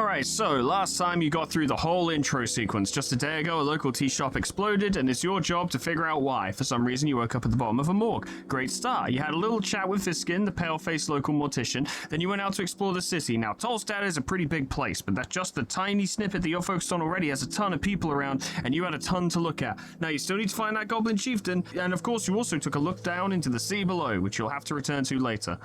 Alright, so last time you got through the whole intro sequence. Just a day ago, a local tea shop exploded, and it's your job to figure out why. For some reason, you woke up at the bottom of a morgue. Great start. You had a little chat with Viskin, the pale-faced local mortician. Then you went out to explore the city. Now, Tolstad is a pretty big place, but that's just the tiny snippet that you're focused on already. Has a ton of people around, and you had a ton to look at. Now, you still need to find that goblin chieftain, and of course, you also took a look down into the sea below, which you'll have to return to later.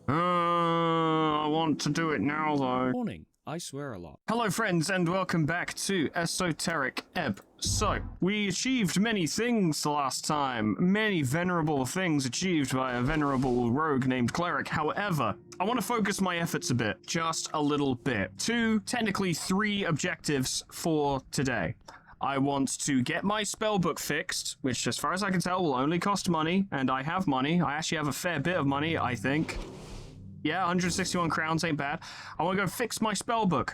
I want to do it now, though. Morning. I swear a lot. Hello friends and welcome back to Esoteric Ebb. So, we achieved many things last time, many venerable things achieved by a venerable rogue named Cleric. However, I want to focus my efforts a bit, just a little bit. Technically three objectives for today. I want to get my spellbook fixed, which as far as I can tell will only cost money, and I have money. I actually have a fair bit of money, I think. Yeah, 161 crowns ain't bad. I want to go fix my spellbook.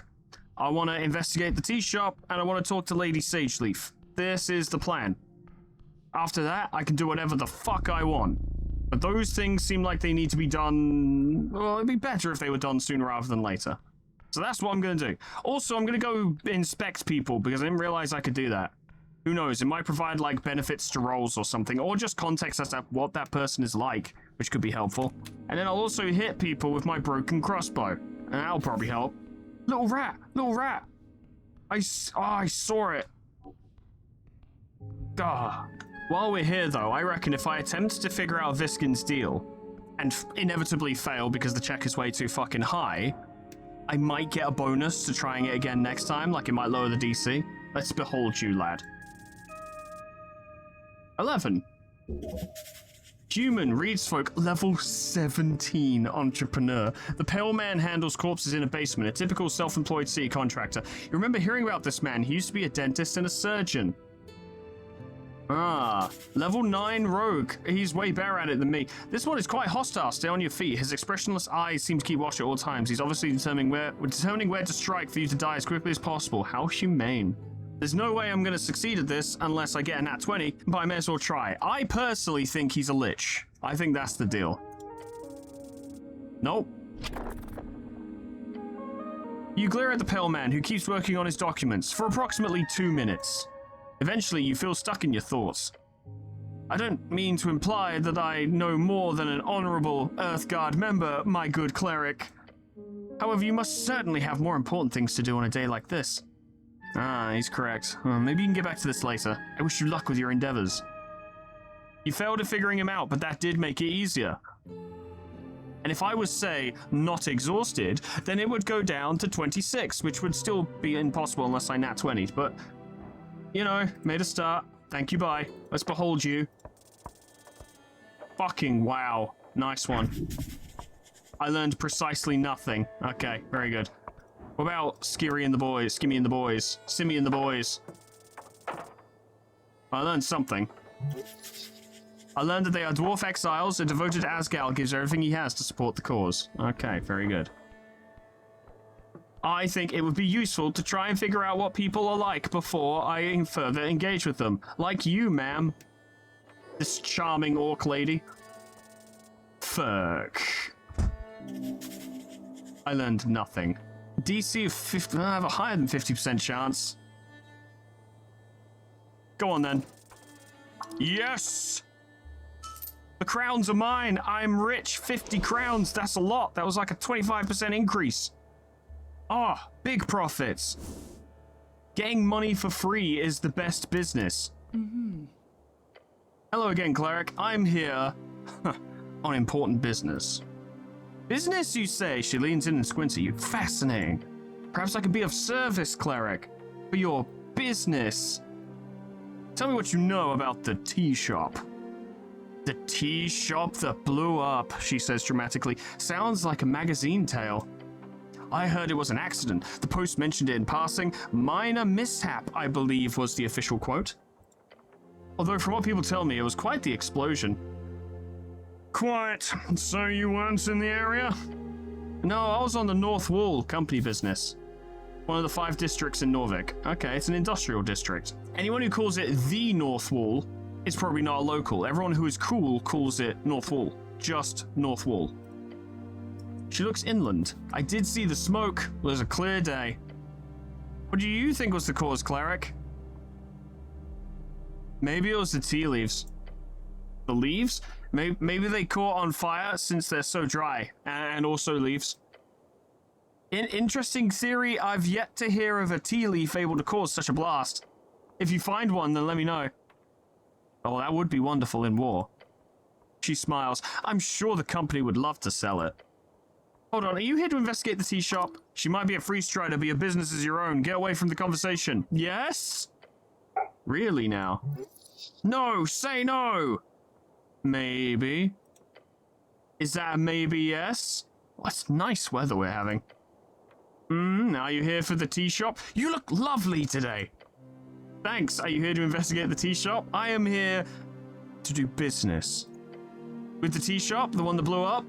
I want to investigate the tea shop, and I want to talk to Lady Sageleaf. This is the plan. After that, I can do whatever the fuck I want. But those things seem like they need to be done... Well, it'd be better if they were done sooner rather than later. So that's what I'm going to do. Also, I'm going to go inspect people, because I didn't realize I could do that. Who knows, it might provide, like, benefits to roles or something, or just context as to what that person is like, which could be helpful. And then I'll also hit people with my broken crossbow, and that'll probably help. Little rat! Little rat! I saw it! Ah. While we're here, though, I reckon if I attempt to figure out Viskin's deal, and inevitably fail because the check is way too fucking high, I might get a bonus to trying it again next time, like it might lower the DC. Let's behold you, lad. 11. Human, reads folk, level 17 entrepreneur. The pale man handles corpses in a basement, a typical self-employed city contractor. You remember hearing about this man? He used to be a dentist and a surgeon. Level 9 rogue. He's way better at it than me. This one is quite hostile. Stay on your feet. His expressionless eyes seem to keep watch at all times. He's obviously determining where to strike for you to die as quickly as possible. How humane. There's no way I'm going to succeed at this unless I get a nat 20, but I may as well try. I personally think he's a lich. I think that's the deal. Nope. You glare at the pale man, who keeps working on his documents, for approximately 2 minutes. Eventually, you feel stuck in your thoughts. I don't mean to imply that I know more than an honorable Earthguard member, my good cleric. However, you must certainly have more important things to do on a day like this. He's correct. Maybe you can get back to this later. I wish you luck with your endeavors. You failed at figuring him out, but that did make it easier. And if I was, say, not exhausted, then it would go down to 26, which would still be impossible unless I nat 20'd, but... You know, made a start. Thank you, bye. Let's behold you. Fucking wow. Nice one. I learned precisely nothing. Okay, very good. What about Skimmy and the boys? Simmy and the boys. I learned something. I learned that they are dwarf exiles, and devoted Asgal gives everything he has to support the cause. Okay, very good. I think it would be useful to try and figure out what people are like before I further engage with them. Like you, ma'am. This charming orc lady. Fuck. I learned nothing. DC of 50, I have a higher than 50% chance. Go on then. Yes! The crowns are mine. I'm rich. 50 crowns. That's a lot. That was like a 25% increase. Big profits. Getting money for free is the best business. Hello again, cleric. I'm here on important business. Business, you say? She leans in and squints at you. Fascinating. Perhaps I could be of service, cleric, for your business. Tell me what you know about the tea shop. The tea shop that blew up, she says dramatically. Sounds like a magazine tale. I heard it was an accident. The Post mentioned it in passing. Minor mishap, I believe, was the official quote. Although from what people tell me, it was quite the explosion. Quite. So you weren't in the area? No, I was on the North Wall company business. One of the 5 districts in Norvik. Okay, it's an industrial district. Anyone who calls it the North Wall is probably not a local. Everyone who is cool calls it North Wall. Just North Wall. She looks inland. I did see the smoke. It was a clear day. What do you think was the cause, cleric? Maybe it was the tea leaves. The leaves? Maybe they caught on fire since they're so dry. And also leaves. Interesting theory. I've yet to hear of a tea leaf able to cause such a blast. If you find one, then let me know. Oh, that would be wonderful in war. She smiles. I'm sure the company would love to sell it. Hold on, are you here to investigate the tea shop? She might be a free strider, but your business is your own. Get away from the conversation. Yes? Really now? No, say no! Maybe. Is that a maybe yes? Well, that's nice weather we're having. Are you here for the tea shop? You look lovely today. Thanks. Are you here to investigate the tea shop? I am here to do business. With the tea shop, the one that blew up?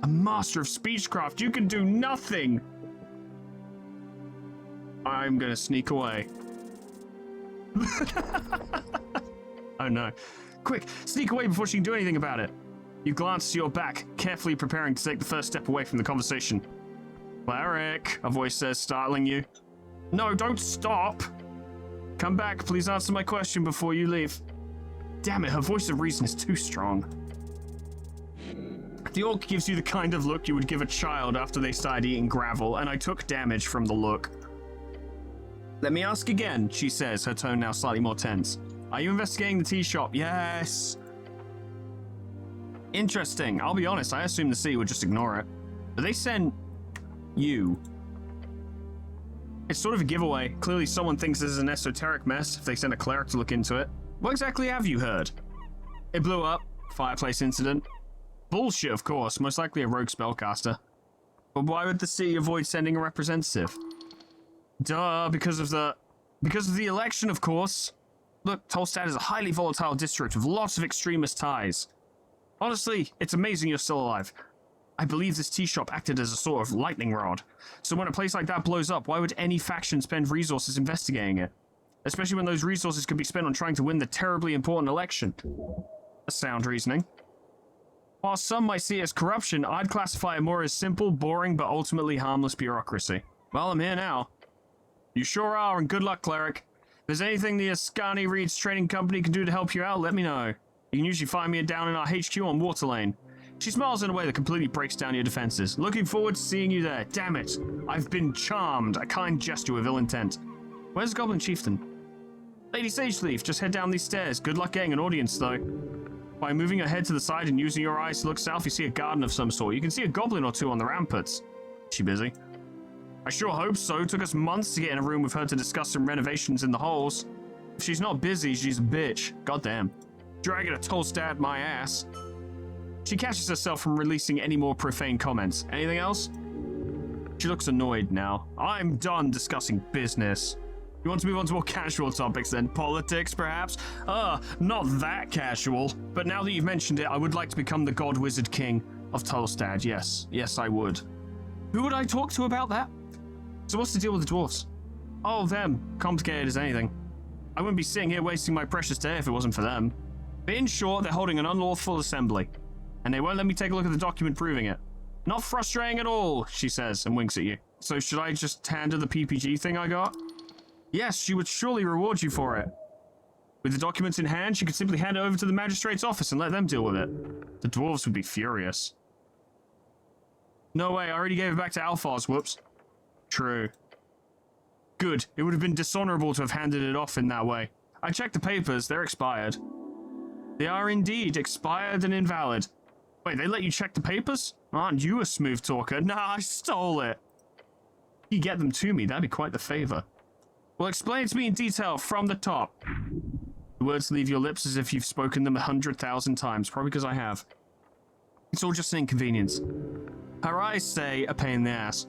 A master of speechcraft. You can do nothing. I'm gonna sneak away. Oh no. Quick, sneak away before she can do anything about it. You glance to your back, carefully preparing to take the first step away from the conversation. Cleric, a voice says, startling you. No, don't stop. Come back, please answer my question before you leave. Damn it, her voice of reason is too strong. The orc gives you the kind of look you would give a child after they started eating gravel, and I took damage from the look. Let me ask again, she says, her tone now slightly more tense. Are you investigating the tea shop? Yes. Interesting. I'll be honest, I assumed the city would just ignore it. But they sent you. It's sort of a giveaway. Clearly someone thinks this is an esoteric mess if they send a cleric to look into it. What exactly have you heard? It blew up. Fireplace incident. Bullshit, of course. Most likely a rogue spellcaster. But why would the city avoid sending a representative? Duh, because of the election, of course. Look, Tolstad is a highly volatile district with lots of extremist ties. Honestly, it's amazing you're still alive. I believe this tea shop acted as a sort of lightning rod. So when a place like that blows up, why would any faction spend resources investigating it? Especially when those resources could be spent on trying to win the terribly important election. A sound reasoning. While some might see it as corruption, I'd classify it more as simple, boring, but ultimately harmless bureaucracy. Well, I'm here now. You sure are, and good luck, cleric. If there's anything the Ascani Reed's trading company can do to help you out, let me know. You can usually find me down in our HQ on Water Lane. She smiles in a way that completely breaks down your defenses. Looking forward to seeing you there. Damn it. I've been charmed. A kind gesture with ill intent. Where's the Goblin Chieftain? Lady Sageleaf, just head down these stairs. Good luck getting an audience, though. By moving your head to the side and using your eyes to look south, you see a garden of some sort. You can see a goblin or two on the ramparts. Is she busy? I sure hope so. Took us months to get in a room with her to discuss some renovations in the halls. If she's not busy, she's a bitch. Goddamn. Dragging a Tolstad my ass. She catches herself from releasing any more profane comments. Anything else? She looks annoyed now. I'm done discussing business. You want to move on to more casual topics then? Politics, perhaps? Not that casual. But now that you've mentioned it, I would like to become the God Wizard King of Tolstad. Yes. Yes, I would. Who would I talk to about that? So what's the deal with the dwarves? Oh, them. Complicated as anything. I wouldn't be sitting here wasting my precious day if it wasn't for them. But in short, they're holding an unlawful assembly. And they won't let me take a look at the document proving it. Not frustrating at all, she says, and winks at you. So should I just hand her the PPG thing I got? Yes, she would surely reward you for it. With the documents in hand, she could simply hand it over to the magistrate's office and let them deal with it. The dwarves would be furious. No way, I already gave it back to Alphars, whoops. True. Good, it would have been dishonorable to have handed it off in that way. I checked the papers, they're expired. They are indeed expired and invalid. Wait, they let you check the papers? Aren't you a smooth talker? Nah, I stole it. If you get them to me, that'd be quite the favor. Well, explain it to me in detail from the top. The words leave your lips as if you've spoken them 100,000 times, probably because I have. It's all just an inconvenience. Her eyes say a pain in the ass.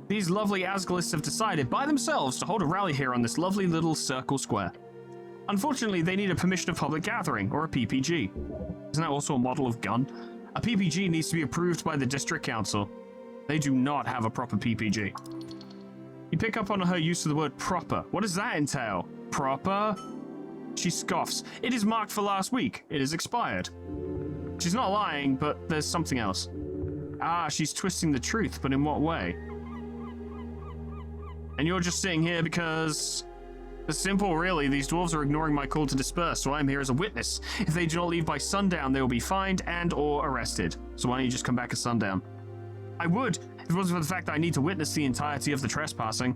These lovely Asgalists have decided by themselves to hold a rally here on this lovely little circle square. Unfortunately, they need a permission of public gathering, or a PPG. Isn't that also a model of gun? A PPG needs to be approved by the district council. They do not have a proper PPG. You pick up on her use of the word proper. What does that entail? Proper? She scoffs. It is marked for last week. It is expired. She's not lying, but there's something else. Ah, she's twisting the truth, but in what way? And you're just sitting here because... It's simple, really. These dwarves are ignoring my call to disperse, so I'm here as a witness. If they do not leave by sundown, they will be fined and or arrested. So why don't you just come back at sundown? I would, if it wasn't for the fact that I need to witness the entirety of the trespassing.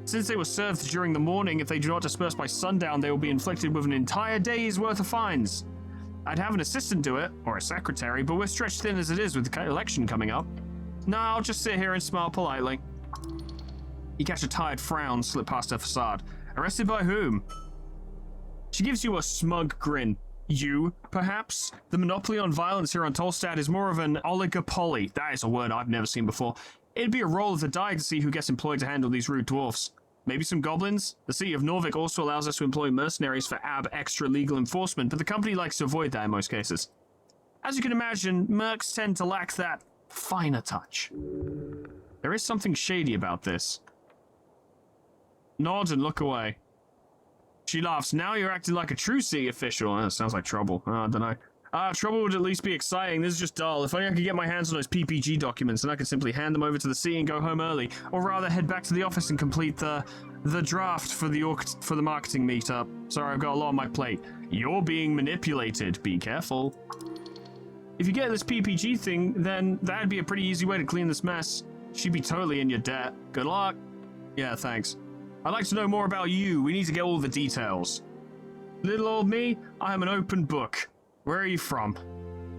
Since they were served during the morning, if they do not disperse by sundown, they will be inflicted with an entire day's worth of fines. I'd have an assistant do it, or a secretary, but we're stretched thin as it is with the election coming up. No, I'll just sit here and smile politely. You catch a tired frown slip past her facade. Arrested by whom? She gives you a smug grin. You, perhaps? The monopoly on violence here on Tolstad is more of an oligopoly. That is a word I've never seen before. It'd be a roll of the die to see who gets employed to handle these rude dwarfs. Maybe some goblins? The city of Norvik also allows us to employ mercenaries for extra legal enforcement, but the company likes to avoid that in most cases. As you can imagine, mercs tend to lack that finer touch. There is something shady about this. Nod and look away. She laughs. Now you're acting like a true city official. That sounds like trouble. I don't know. Trouble would at least be exciting. This is just dull. If only I could get my hands on those PPG documents, and I could simply hand them over to the city and go home early. Or rather, head back to the office and complete the draft for the marketing meetup. Sorry, I've got a lot on my plate. You're being manipulated. Be careful. If you get this PPG thing, then that'd be a pretty easy way to clean this mess. She'd be totally in your debt. Good luck. Yeah, thanks. I'd like to know more about you. We need to get all the details. Little old me, I am an open book. Where are you from?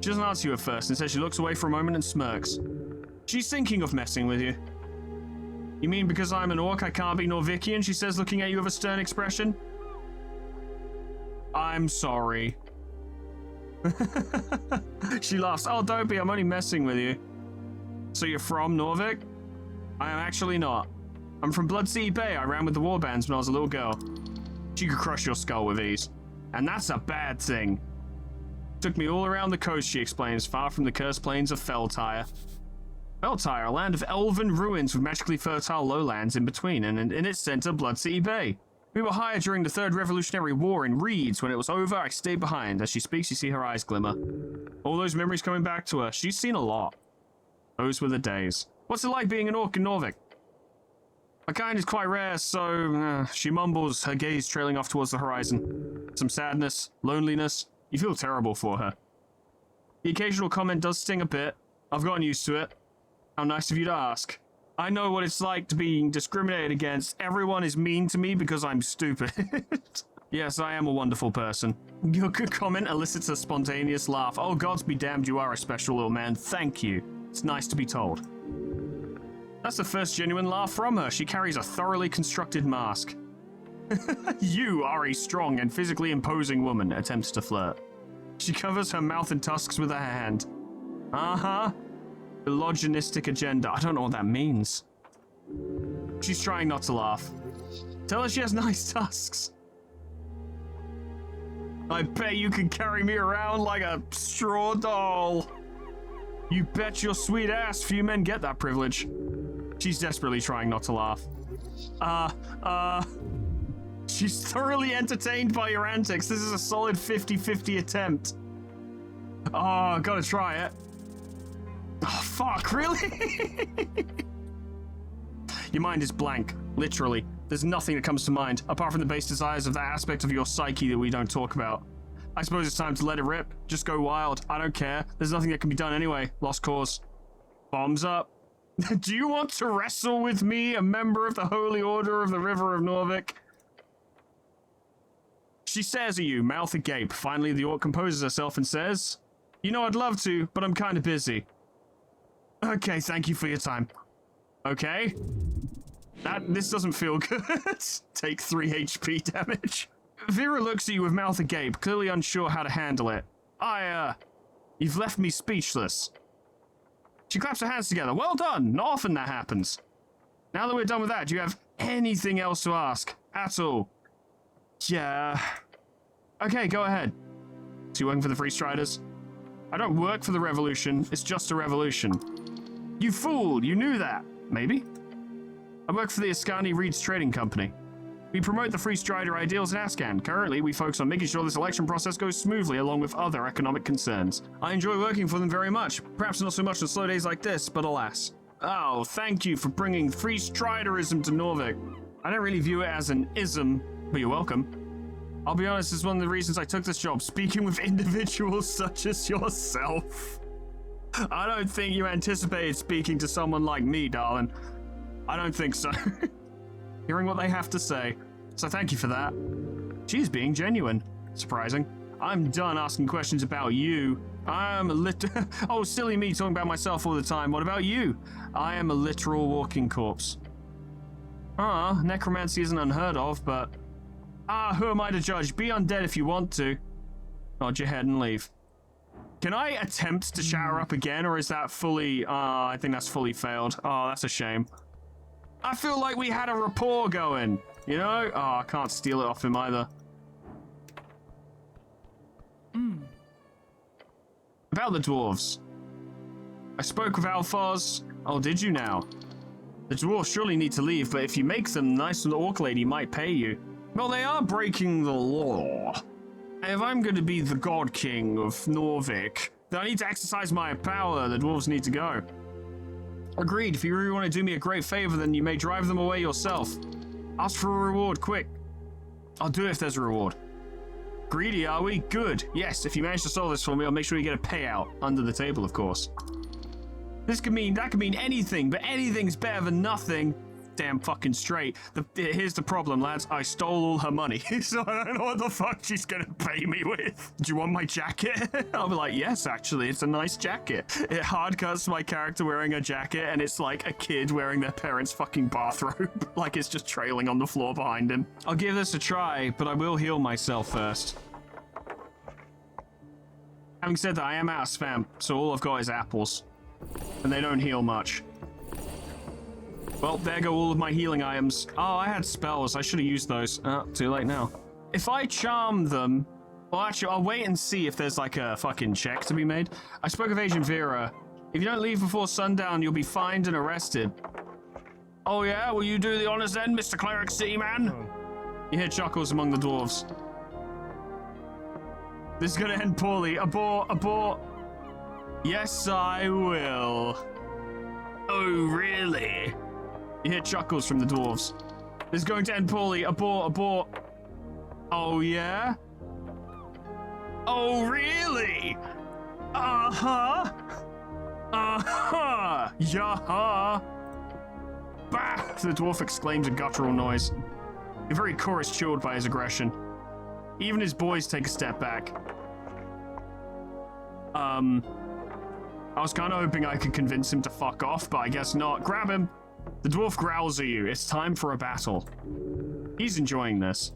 She doesn't answer you at first. Instead, she looks away for a moment and smirks. She's thinking of messing with you. You mean because I'm an orc I can't be Norvikian? She says, looking at you with a stern expression. I'm sorry. She laughs. Oh, don't be. I'm only messing with you. So you're from Norvik? I am actually not. I'm from Blood City Bay. I ran with the warbands when I was a little girl. She could crush your skull with ease. And that's a bad thing. Took me all around the coast, she explains, far from the cursed plains of Feltyre. Feltyre, a land of elven ruins with magically fertile lowlands in between, and in its center, Blood City Bay. We were hired during the Third Revolutionary War in Reeds. When it was over, I stayed behind. As she speaks, you see her eyes glimmer. All those memories coming back to her. She's seen a lot. Those were the days. What's it like being an orc in Norvik? My kind is quite rare, so she mumbles, her gaze trailing off towards the horizon. Some sadness, loneliness. You feel terrible for her. The occasional comment does sting a bit. I've gotten used to it. How nice of you to ask. I know what it's like to be discriminated against. Everyone is mean to me because I'm stupid. Yes, I am a wonderful person. Your good comment elicits a spontaneous laugh. Oh, gods be damned, you are a special little man. Thank you. It's nice to be told. That's the first genuine laugh from her. She carries a thoroughly constructed mask. You are a strong and physically imposing woman, attempts to flirt. She covers her mouth and tusks with her hand. Uh-huh. Misogynistic agenda. I don't know what that means. She's trying not to laugh. Tell her she has nice tusks. I bet you can carry me around like a straw doll. You bet your sweet ass few men get that privilege. She's desperately trying not to laugh. She's thoroughly entertained by your antics. This is a solid 50-50 attempt. Oh, gotta try it. Oh, fuck, really? Your mind is blank, literally. There's nothing that comes to mind, apart from the base desires of that aspect of your psyche that we don't talk about. I suppose it's time to let it rip. Just go wild. I don't care. There's nothing that can be done anyway. Lost cause. Bombs up. Do you want to wrestle with me, a member of the Holy Order of the River of Norvik? She stares at you, mouth agape. Finally, the orc composes herself and says, you know, I'd love to, but I'm kind of busy. Okay, thank you for your time. Okay. This doesn't feel good. Take 3 HP damage. Vera looks at you with mouth agape, clearly unsure how to handle it. You've left me speechless. She claps her hands together. Well done. Not often that happens. Now that we're done with that, do you have anything else to ask? At all? Yeah. Okay, go ahead. So you working for the Free Striders? I don't work for the Revolution. It's just a revolution. You fool. You knew that. Maybe. I work for the Ascani Reeds Trading Company. We promote the free strider ideals in Ascan. Currently, we focus on making sure this election process goes smoothly along with other economic concerns. I enjoy working for them very much. Perhaps not so much on slow days like this, but alas. Oh, thank you for bringing free striderism to Norvik. I don't really view it as an ism, but you're welcome. I'll be honest, it's one of the reasons I took this job, speaking with individuals such as yourself. I don't think you anticipated speaking to someone like me, darling. I don't think so. Hearing what they have to say. So thank you for that. She's being genuine. Surprising. I'm done asking questions about you. I'm a oh, silly me talking about myself all the time. What about you? I am a literal walking corpse. Necromancy isn't unheard of, but... who am I to judge? Be undead if you want to. Nod your head and leave. Can I attempt to shower up again, or is that fully... I think that's fully failed. Oh, that's a shame. I feel like we had a rapport going, you know? Oh, I can't steal it off him either. About the dwarves. I spoke with Alphars. Oh, did you now? The dwarves surely need to leave, but if you make them, the nice little orc lady might pay you. Well, they are breaking the law. And if I'm going to be the God King of Norvik, then I need to exercise my power. The dwarves need to go. Agreed. If you really want to do me a great favor, then you may drive them away yourself. Ask for a reward, quick. I'll do it if there's a reward. Greedy, are we? Good. Yes, if you manage to solve this for me, I'll make sure you get a payout. Under the table, of course. That could mean anything, but anything's better than nothing. Damn fucking straight. Here's the problem, lads. I stole all her money, so I don't know what the fuck she's gonna pay me with. Do you want my jacket? I'll be like, yes, actually, it's a nice jacket. It hard cuts my character wearing a jacket, and it's like a kid wearing their parents' fucking bathrobe. Like it's just trailing on the floor behind him. I'll give this a try, but I will heal myself first. Having said that, I am out of spam, so all I've got is apples. And they don't heal much. Well, there go all of my healing items. Oh, I had spells. I should have used those. Too late now. If I charm them... Well, actually, I'll wait and see if there's like a fucking check to be made. I spoke of Agent Vera. If you don't leave before sundown, you'll be fined and arrested. Oh yeah? Will you do the honors then, Mr. Cleric Seaman? You hear chuckles among the dwarves. This is gonna end poorly. Abort, abort. Yes, I will. Oh, really? You hear chuckles from the dwarves. This is going to end poorly. Abort, abort. Oh, yeah? Oh, really? Uh-huh. Uh-huh. Yeah-huh. Bah! The dwarf exclaims a guttural noise. The very chorus chilled by his aggression. Even his boys take a step back. I was kind of hoping I could convince him to fuck off, but I guess not. Grab him! The dwarf growls at you. It's time for a battle. He's enjoying this.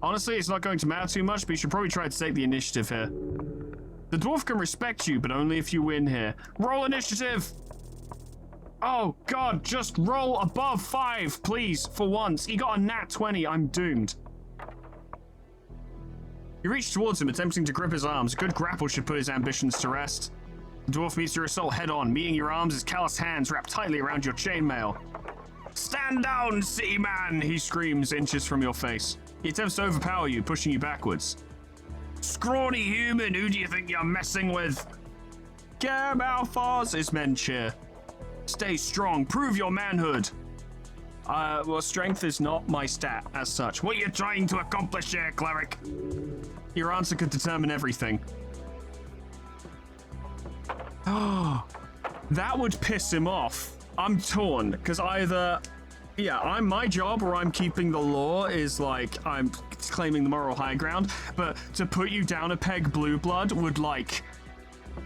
Honestly, it's not going to matter too much, but you should probably try to take the initiative here. The dwarf can respect you, but only if you win here. Roll initiative! Oh, God, just roll above 5, please, for once. He got a nat 20. I'm doomed. You reach towards him, attempting to grip his arms. A good grapple should put his ambitions to rest. The dwarf meets your assault head-on, meeting your arms, his calloused hands wrapped tightly around your chainmail. Stand down, seaman! He screams inches from your face. He attempts to overpower you, pushing you backwards. Scrawny human, who do you think you're messing with? Get him, Alphars! His men cheer. Stay strong, prove your manhood. Well, strength is not my stat as such. What are you trying to accomplish here, cleric? Your answer could determine everything. That would piss him off. I'm torn, because either, yeah, my job or I'm keeping the law is like, I'm claiming the moral high ground, but to put you down a peg, blue blood, would like,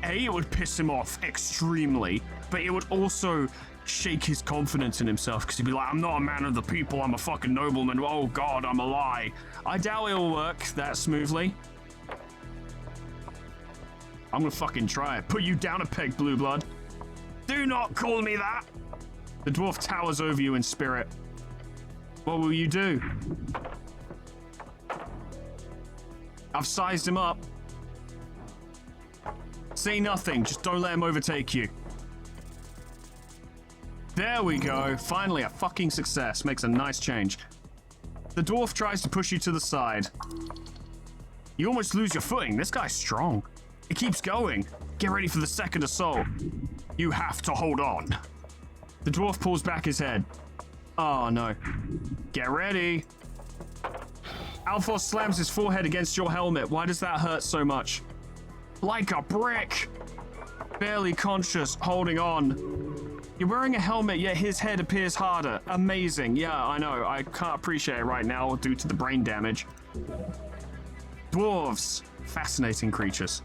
A, it would piss him off extremely, but it would also shake his confidence in himself, because he'd be like, I'm not a man of the people, I'm a fucking nobleman, oh god, I'm a lie. I doubt it'll work that smoothly. I'm gonna fucking try it. Put you down a peg, blue blood. Do not call me that! The dwarf towers over you in spirit. What will you do? I've sized him up. Say nothing, just don't let him overtake you. There we go. Finally, a fucking success. Makes a nice change. The dwarf tries to push you to the side. You almost lose your footing. This guy's strong. It keeps going. Get ready for the second assault. You have to hold on. The dwarf pulls back his head. Oh, no. Get ready. Alphos slams his forehead against your helmet. Why does that hurt so much? Like a brick. Barely conscious, holding on. You're wearing a helmet, yet his head appears harder. Amazing. Yeah, I know. I can't appreciate it right now due to the brain damage. Dwarves. Fascinating creatures.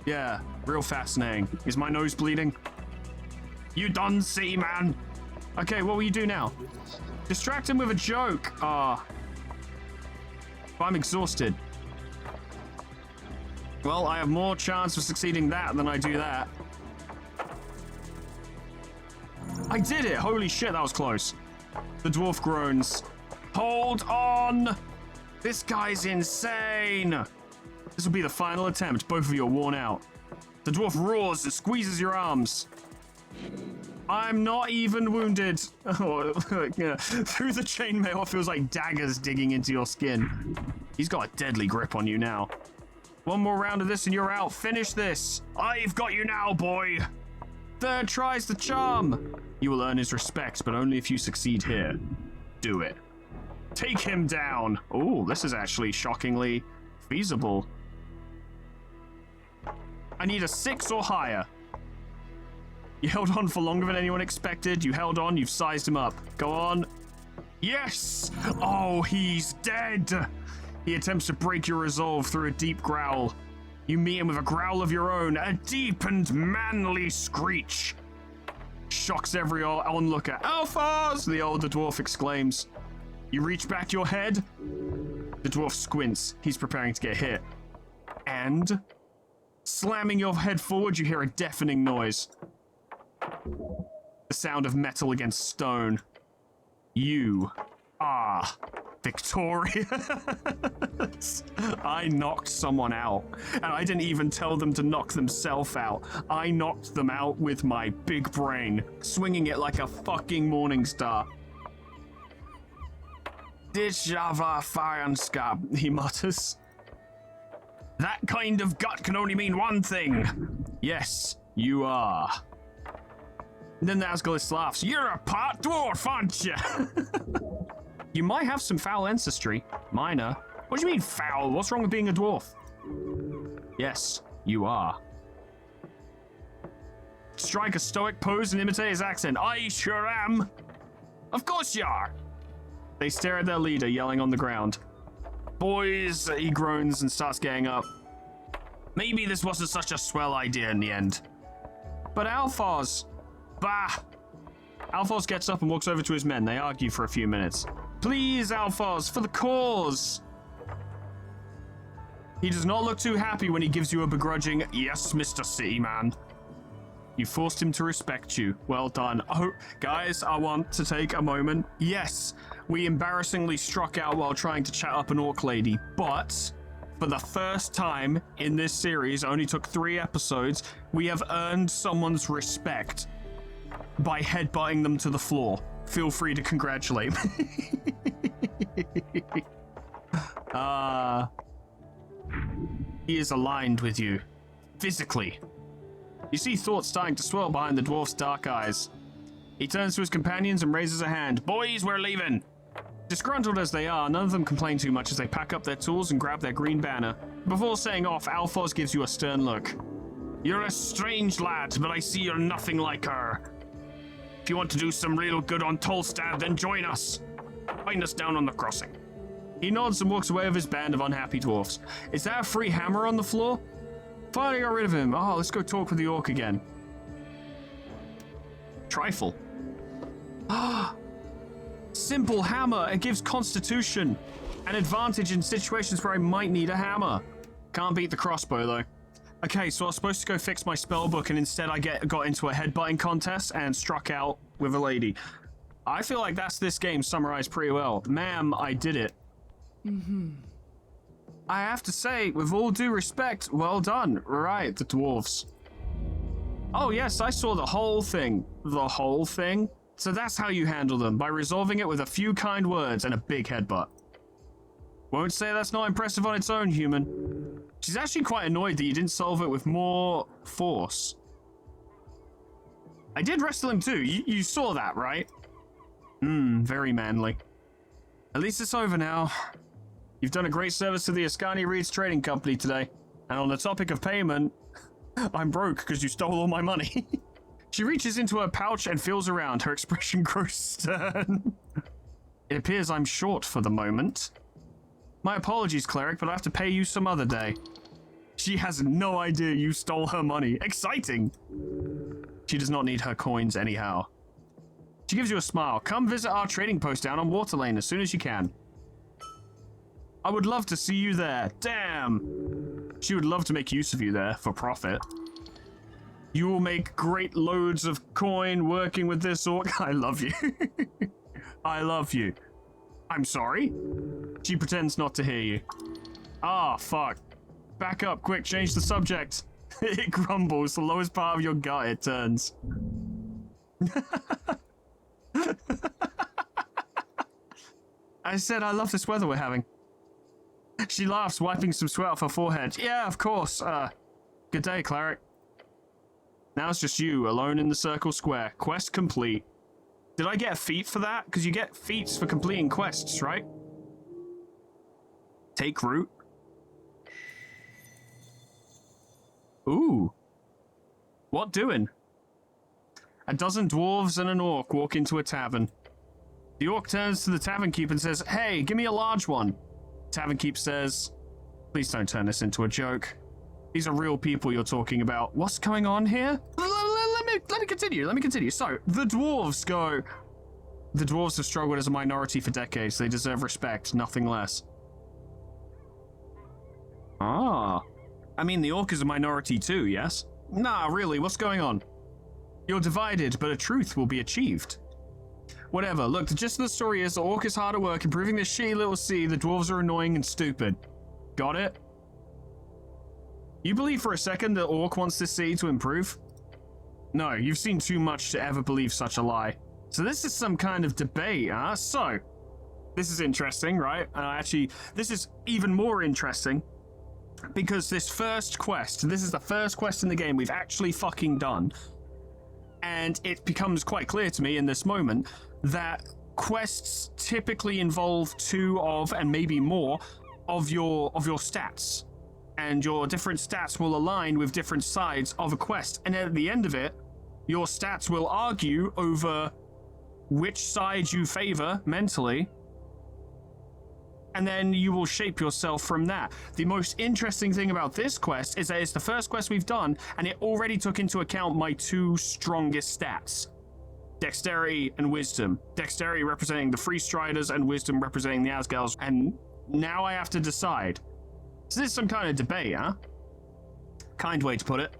Yeah, real fascinating. Is my nose bleeding? You done see, man? Okay, what will you do now? Distract him with a joke. I'm exhausted. Well, I have more chance of succeeding that than I do that. I did it! Holy shit, that was close. The dwarf groans. Hold on! This guy's insane! This will be the final attempt. Both of you are worn out. The dwarf roars and squeezes your arms. I'm not even wounded. Through the chainmail, it feels like daggers digging into your skin. He's got a deadly grip on you now. One more round of this and you're out. Finish this. I've got you now, boy. Third tries the charm. You will earn his respect, but only if you succeed here. Do it. Take him down. Oh, this is actually shockingly feasible. I need a 6 or higher. You held on for longer than anyone expected. You held on. You've sized him up. Go on. Yes! Oh, he's dead! He attempts to break your resolve through a deep growl. You meet him with a growl of your own, a deep and manly screech. Shocks every onlooker. Alphas! The older dwarf exclaims. You reach back your head. The dwarf squints. He's preparing to get hit. And, slamming your head forward, you hear a deafening noise. The sound of metal against stone. You are victorious. I knocked someone out, and I didn't even tell them to knock themselves out. I knocked them out with my big brain, swinging it like a fucking morning star. This Java Firenskab, he mutters. That kind of gut can only mean one thing. Yes, you are. And then the Asgolist laughs. You're a part dwarf, aren't you? You might have some foul ancestry. Minor. What do you mean foul? What's wrong with being a dwarf? Yes, you are. Strike a stoic pose and imitate his accent. I sure am. Of course you are. They stare at their leader, yelling on the ground. Boys, he groans and starts getting up. Maybe this wasn't such a swell idea in the end. But Alphos. Bah! Alphos gets up and walks over to his men. They argue for a few minutes. Please, Alphos, for the cause! He does not look too happy when he gives you a begrudging, yes, Mr. City Man. You forced him to respect you. Well done. Oh, guys, I want to take a moment. Yes, we embarrassingly struck out while trying to chat up an orc lady, but for the first time in this series, only took 3 episodes, we have earned someone's respect by headbutting them to the floor. Feel free to congratulate me. He is aligned with you. Physically. You see thoughts starting to swirl behind the dwarf's dark eyes. He turns to his companions and raises a hand. Boys, we're leaving. Disgruntled as they are, none of them complain too much as they pack up their tools and grab their green banner. Before saying off, Alphos gives you a stern look. You're a strange lad, but I see you're nothing like her. If you want to do some real good on Tolstad, then join us. Find us down on the crossing. He nods and walks away with his band of unhappy dwarfs. Is that a free hammer on the floor? Finally got rid of him. Oh, let's go talk with the orc again. Trifle. Ah, simple hammer. It gives constitution. An advantage in situations where I might need a hammer. Can't beat the crossbow though. Okay, so I was supposed to go fix my spell book, and instead I got into a headbutting contest and struck out with a lady. I feel like that's this game summarized pretty well. Ma'am, I did it. I have to say, with all due respect, well done. Right, the dwarves. Oh yes, I saw the whole thing. The whole thing? So that's how you handle them, by resolving it with a few kind words and a big headbutt. Won't say that's not impressive on its own, human. She's actually quite annoyed that you didn't solve it with more force. I did wrestle him too. You saw that, right? Very manly. At least it's over now. You've done a great service to the Ascani Reeds Trading Company today. And on the topic of payment, I'm broke because you stole all my money. She reaches into her pouch and feels around. Her expression grows stern. It appears I'm short for the moment. My apologies, cleric, but I have to pay you some other day. She has no idea you stole her money. Exciting! She does not need her coins anyhow. She gives you a smile. Come visit our trading post down on Water Lane as soon as you can. I would love to see you there. Damn! She would love to make use of you there for profit. You will make great loads of coin working with this orc. I love you. I love you. I'm sorry? She pretends not to hear you. Ah, fuck. Back up, quick, change the subject. It grumbles, the lowest part of your gut it turns. I said I love this weather we're having. She laughs, wiping some sweat off her forehead. Yeah, of course. Good day, cleric. Now it's just you, alone in the circle square. Quest complete. Did I get a feat for that? Because you get feats for completing quests, right? Take root. Ooh. What doing? A dozen dwarves and an orc walk into a tavern. The orc turns to the tavern keep and says, "Hey, give me a large one." Tavern keep says, "Please don't turn this into a joke. These are real people you're talking about. What's going on here?" Let me continue. So, the dwarves go... The dwarves have struggled as a minority for decades. They deserve respect, nothing less. Ah. I mean, the orc is a minority too, yes? Nah, really, what's going on? You're divided, but a truth will be achieved. Whatever, look, the gist of the story is the orc is hard at work improving this shitty little sea. The dwarves are annoying and stupid. Got it? You believe for a second that orc wants this sea to improve? No, you've seen too much to ever believe such a lie. So this is some kind of debate, huh? So, this is interesting, right? Actually, this is even more interesting because this is the first quest in the game we've actually fucking done. And it becomes quite clear to me in this moment that quests typically involve two of, and maybe more, of your stats. And your different stats will align with different sides of a quest. And at the end of it, your stats will argue over which side you favor mentally. And then you will shape yourself from that. The most interesting thing about this quest is that it's the first quest we've done, and it already took into account my two strongest stats. Dexterity and Wisdom. Dexterity representing the Free Striders and Wisdom representing the Asgals. And now I have to decide. So this is some kind of debate, huh? Kind way to put it.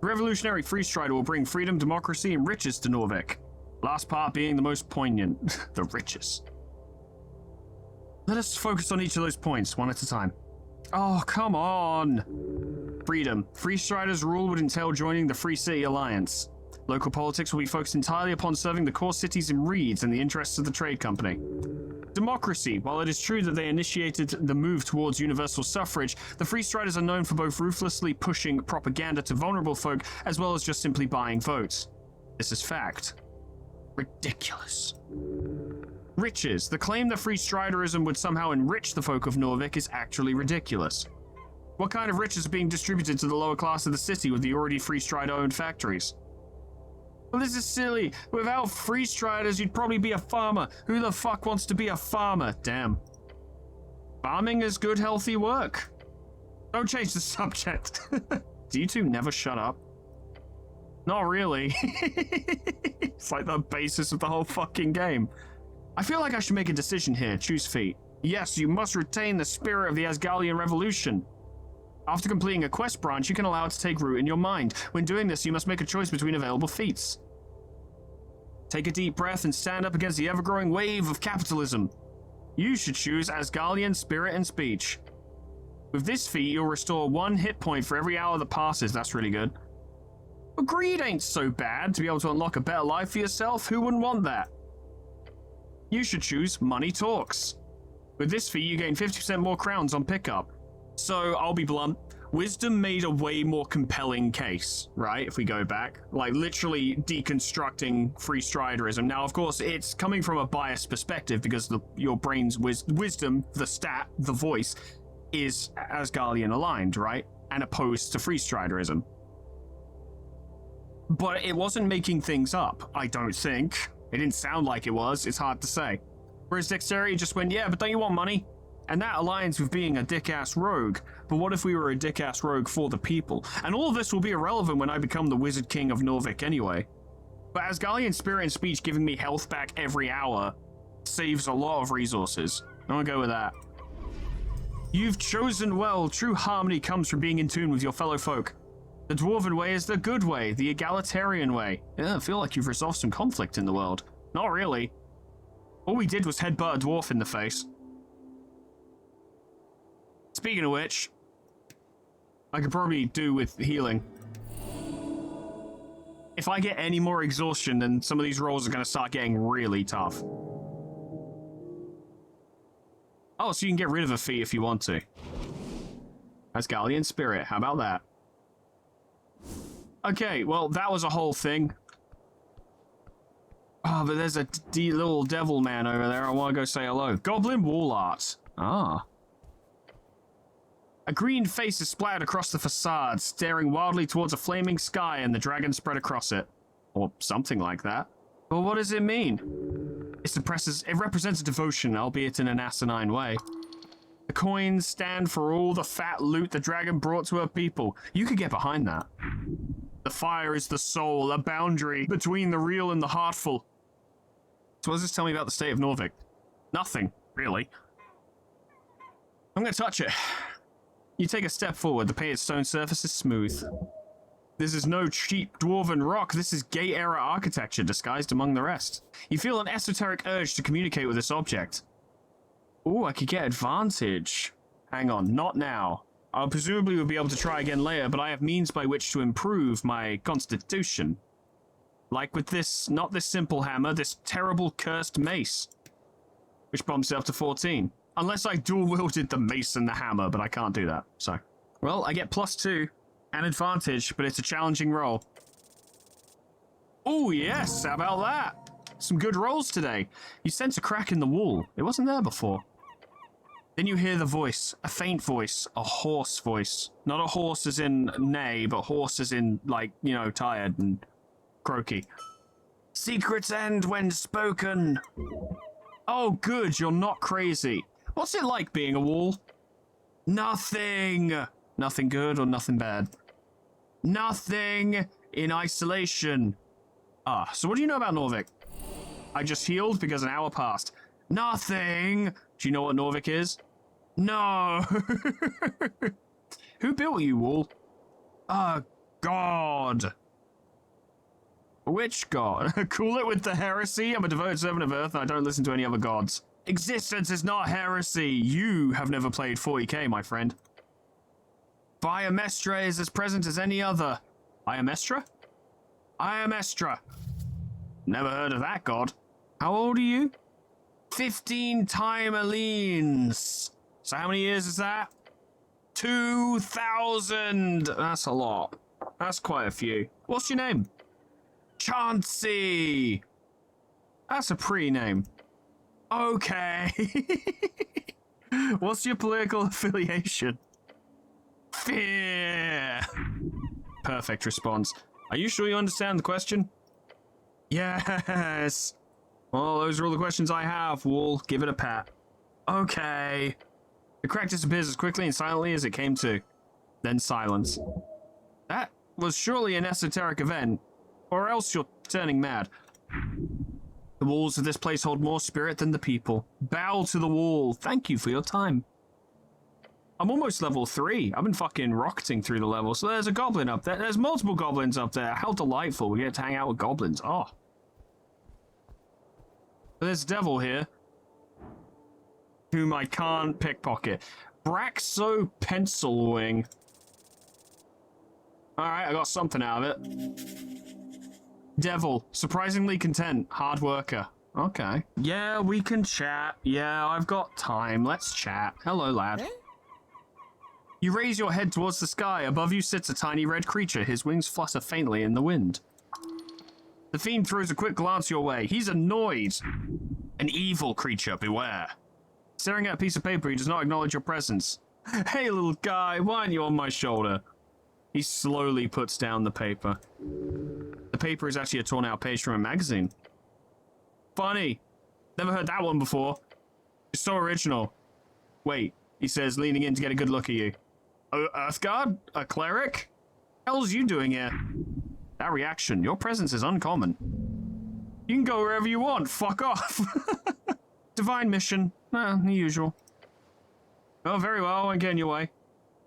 The revolutionary Free Strider will bring freedom, democracy, and riches to Norvik. Last part being the most poignant. The riches. Let us focus on each of those points, one at a time. Oh, come on! Freedom. Free Striders' rule would entail joining the Free City Alliance. Local politics will be focused entirely upon serving the core cities in Reeds and the interests of the trade company. Democracy. While it is true that they initiated the move towards universal suffrage, the Free Striders are known for both ruthlessly pushing propaganda to vulnerable folk as well as just simply buying votes. This is fact. Ridiculous. Riches. The claim that Free Striderism would somehow enrich the folk of Norvik is actually ridiculous. What kind of riches are being distributed to the lower class of the city with the already Free Strider-owned factories? Well, this is silly. Without Free Striders, you'd probably be a farmer. Who the fuck wants to be a farmer? Damn. Farming is good, healthy work. Don't change the subject. Do you two never shut up? Not really. It's like the basis of the whole fucking game. I feel like I should make a decision here. Choose feat. Yes, you must retain the spirit of the Asgalian Revolution. After completing a quest branch, you can allow it to take root in your mind. When doing this, you must make a choice between available feats. Take a deep breath and stand up against the ever-growing wave of capitalism. You should choose Asgalian Spirit and Speech. With this feat, you'll restore 1 hit point for every hour that passes. That's really good. But greed ain't so bad. To be able to unlock a better life for yourself, who wouldn't want that? You should choose Money Talks. With this feat, you gain 50% more crowns on pickup. So, I'll be blunt. Wisdom made a way more compelling case, right? If we go back, like literally deconstructing free striderism. Now, of course, it's coming from a biased perspective because your brain's wisdom, the stat, the voice, is Asgardian aligned, right? And opposed to free striderism. But it wasn't making things up, I don't think. It didn't sound like it was, it's hard to say. Whereas Dexterity just went, yeah, but don't you want money? And that aligns with being a dick-ass rogue. But what if we were a dick-ass rogue for the people? And all of this will be irrelevant when I become the Wizard King of Norvik anyway. But Asgardian Spirit and Speech giving me health back every hour saves a lot of resources. I'm gonna go with that. You've chosen well. True harmony comes from being in tune with your fellow folk. The Dwarven way is the good way, the egalitarian way. Yeah, I feel like you've resolved some conflict in the world. Not really. All we did was headbutt a dwarf in the face. Speaking of which, I could probably do with healing. If I get any more exhaustion, then some of these rolls are going to start getting really tough. Oh, so you can get rid of a fee if you want to. Asgardian Spirit, how about that? Okay, well, that was a whole thing. Oh, but there's a little devil man over there. I want to go say hello. Goblin wall art. Ah. A green face is splattered across the facade, staring wildly towards a flaming sky and the dragon spread across it. Or something like that. Well, what does it mean? It represents a devotion, albeit in an asinine way. The coins stand for all the fat loot the dragon brought to her people. You could get behind that. The fire is the soul, a boundary between the real and the heartful. So what does this tell me about the state of Norvik? Nothing, really. I'm gonna touch it. You take a step forward, the painted stone surface is smooth. This is no cheap dwarven rock, this is gay-era architecture disguised among the rest. You feel an esoteric urge to communicate with this object. Ooh, I could get advantage. Hang on, not now. I presumably will be able to try again later, but I have means by which to improve my constitution. Like with this, not this simple hammer, this terrible cursed mace. Which bumps it up to 14. Unless I dual-wielded the mace and the hammer, but I can't do that, so. Well, I get +2 and advantage, but it's a challenging roll. Oh, yes, how about that? Some good rolls today. You sense a crack in the wall. It wasn't there before. Then you hear the voice, a faint voice, a hoarse voice. Not a horse as in neigh, but horse as in, like, you know, tired and croaky. Secrets end when spoken. Oh, good, you're not crazy. What's it like being a wall? Nothing. Nothing good or nothing bad. Nothing in isolation. Ah, so what do you know about Norvik? I just healed because an hour passed. Nothing. Do you know what Norvik is? No. Who built you, wall? God. Which god? Cool it with the heresy. I'm a devoted servant of Earth and I don't listen to any other gods. Existence is not heresy. You have never played 40k, my friend. Biomestra is as present as any other. Biomestra? Iamestra. Never heard of that god. How old are you? 15 timelines. So how many years is that? 2,000. That's a lot. That's quite a few. What's your name? Chauncey. That's a pre-name. Okay. What's your political affiliation? Fear. Perfect response. Are you sure you understand the question? Yes. Well, those are all the questions I have. We'll give it a pat. Okay. The crack disappears as quickly and silently as it came to. Then silence. That was surely an esoteric event, or else you're turning mad. The walls of this place hold more spirit than the people. Bow to the wall. Thank you for your time. I'm almost level 3. I've been fucking rocketing through the level. So there's a goblin up there. There's multiple goblins up there. How delightful. We get to hang out with goblins. Oh. There's a devil here. Whom I can't pickpocket. Braxo Pencil Wing. Alright, I got something out of it. Devil. Surprisingly content. Hard worker. Okay. Yeah, we can chat. Yeah, I've got time. Let's chat. Hello, lad. Huh? You raise your head towards the sky. Above you sits a tiny red creature. His wings flutter faintly in the wind. The fiend throws a quick glance your way. He's annoyed. An evil creature, beware. Staring at a piece of paper, he does not acknowledge your presence. Hey, little guy, why aren't you on my shoulder? He slowly puts down the paper. The paper is actually a torn-out page from a magazine. Funny. Never heard that one before. It's so original. Wait, he says, leaning in to get a good look at you. Earthguard? A cleric? What hell's you doing here? That reaction, your presence is uncommon. You can go wherever you want, fuck off. Divine mission. The usual. Oh, very well, I won't get in your way.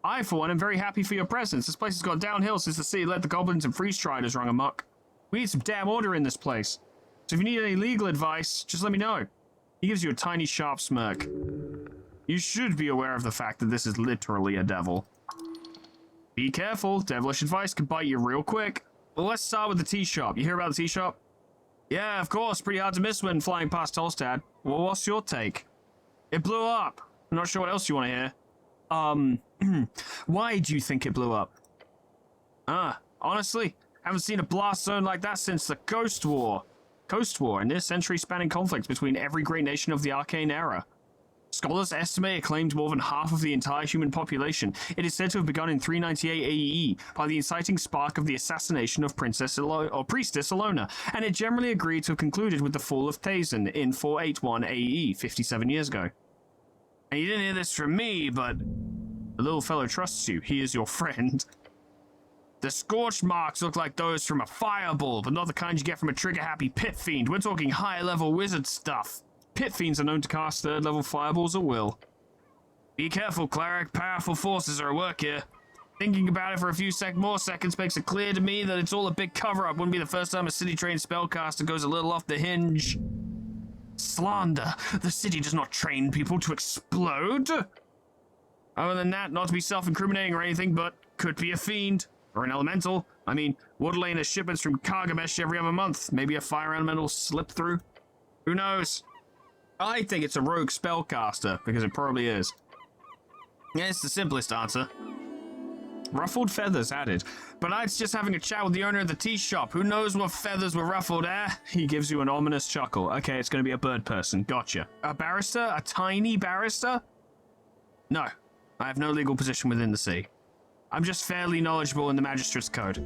I, for one, am very happy for your presence. This place has gone downhill since the city let the goblins and freeze-striders run amok. We need some damn order in this place. So if you need any legal advice, just let me know. He gives you a tiny, sharp smirk. You should be aware of the fact that this is literally a devil. Be careful, devilish advice could bite you real quick. Well, let's start with the tea shop. You hear about the tea shop? Yeah, of course, pretty hard to miss when flying past Tolstad. Well, what's your take? It blew up. I'm not sure what else you want to hear. Why do you think it blew up? Honestly, haven't seen a blast zone like that since the Coast War. Coast War, a near-century-spanning conflict between every great nation of the Arcane Era. Scholars estimate it claimed more than half of the entire human population. It is said to have begun in 398 AE by the inciting spark of the assassination of Priestess Ilona, and it generally agreed to have concluded with the fall of Thazin in 481 AE, 57 years ago. And you didn't hear this from me, but the little fellow trusts you. He is your friend. The scorch marks look like those from a fireball, but not the kind you get from a trigger-happy pit fiend. We're talking higher-level wizard stuff. Pit fiends are known to cast third-level fireballs at will. Be careful, cleric. Powerful forces are at work here. Thinking about it for a few more seconds makes it clear to me that it's all a big cover-up. Wouldn't be the first time a city-trained spellcaster goes a little off the hinge. Slander. The city does not train people to explode. Other than that, not to be self-incriminating or anything, but could be a fiend. Or an elemental. I mean, Woodlane has shipments from Kargamesh every other month. Maybe a fire elemental slip through? Who knows? I think it's a rogue spellcaster, because it probably is. Yeah, it's the simplest answer. Ruffled feathers added. But I'd just having a chat with the owner of the tea shop. Who knows what feathers were ruffled, eh? He gives you an ominous chuckle. Okay, it's going to be a bird person. Gotcha. A barrister? A tiny barrister? No. I have no legal position within the sea. I'm just fairly knowledgeable in the Magistrate's Code.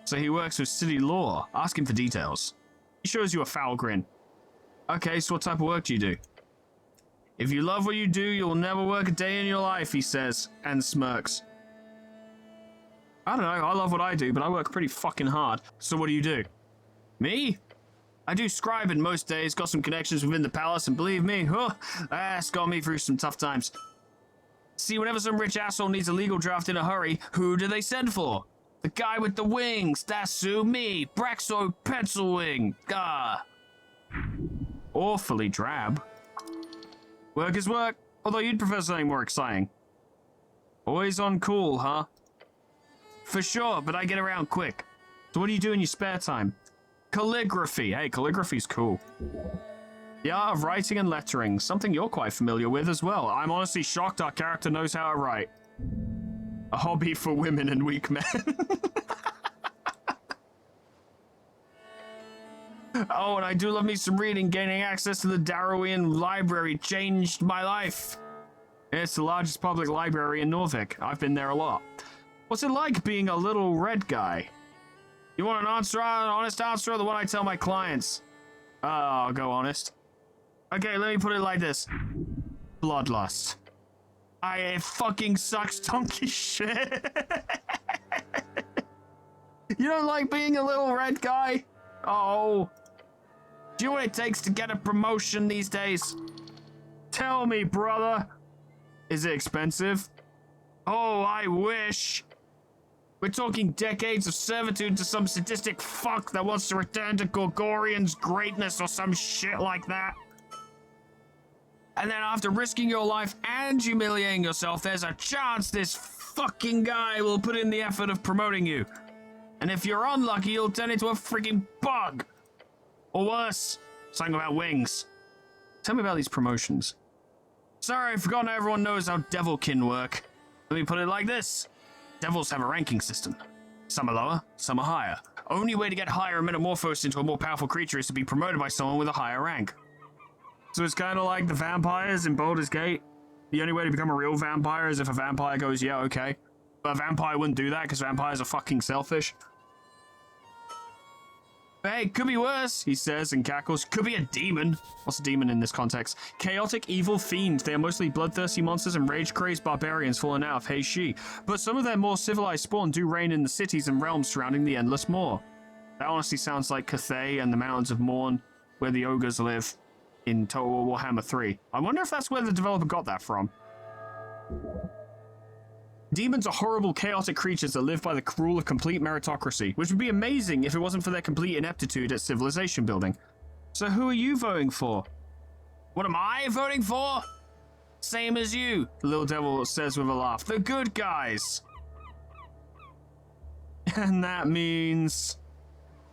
So he works with city law. Ask him for details. He shows you a foul grin. Okay, so what type of work do you do? If you love what you do, you'll never work a day in your life, he says, and smirks. I don't know, I love what I do, but I work pretty fucking hard. So what do you do? Me? I do scribing most days, got some connections within the palace, and believe me, that's got me through some tough times. See, whenever some rich asshole needs a legal draft in a hurry, who do they send for? The guy with the wings, that's who, me, Braxo Pencilwing. Awfully drab. Work is work, although you'd prefer something more exciting. Always on call, huh? For sure, but I get around quick. So what do you do in your spare time? Calligraphy. Hey, calligraphy's cool. The art of writing and lettering, something you're quite familiar with as well. I'm honestly shocked our character knows how to write. A hobby for women and weak men. Oh, and I do love me some reading. Gaining access to the Darrowian Library changed my life. It's the largest public library in Norvik. I've been there a lot. What's it like being a little red guy? You want an answer, an honest answer, or the one I tell my clients? I'll go honest. Okay, let me put it like this. Bloodlust. It fucking sucks donkey shit. You don't like being a little red guy? Oh. Do you know what it takes to get a promotion these days? Tell me, brother. Is it expensive? Oh, I wish. We're talking decades of servitude to some sadistic fuck that wants to return to Gorgorian's greatness or some shit like that. And then after risking your life and humiliating yourself, there's a chance this fucking guy will put in the effort of promoting you. And if you're unlucky, you'll turn into a freaking bug. Or worse, Something about wings. Tell me about these promotions. Sorry, I've forgotten how everyone knows how devilkin work. Let me put it like this. Devils have a ranking system. Some are lower, some are higher. Only way to get higher and metamorphosed into a more powerful creature is to be promoted by someone with a higher rank. So it's kind of like the vampires in Baldur's Gate. The only way to become a real vampire is if a vampire goes, yeah, okay. But a vampire wouldn't do that because vampires are fucking selfish. But hey, could be worse, he says and cackles. Could be a demon. What's a demon in this context? Chaotic, evil fiend. They are mostly bloodthirsty monsters and rage-crazed barbarians fallen out of Hey She. But some of their more civilized spawn do reign in the cities and realms surrounding the Endless Moor. That honestly sounds like Cathay and the Mountains of Morn, where the ogres live in Total War Warhammer 3. I wonder if that's where the developer got that from. Demons are horrible, chaotic creatures that live by the rule of complete meritocracy, which would be amazing if it wasn't for their complete ineptitude at civilization building. So who are you voting for? What am I voting for? Same as you, the little devil says with a laugh. The good guys. And that means...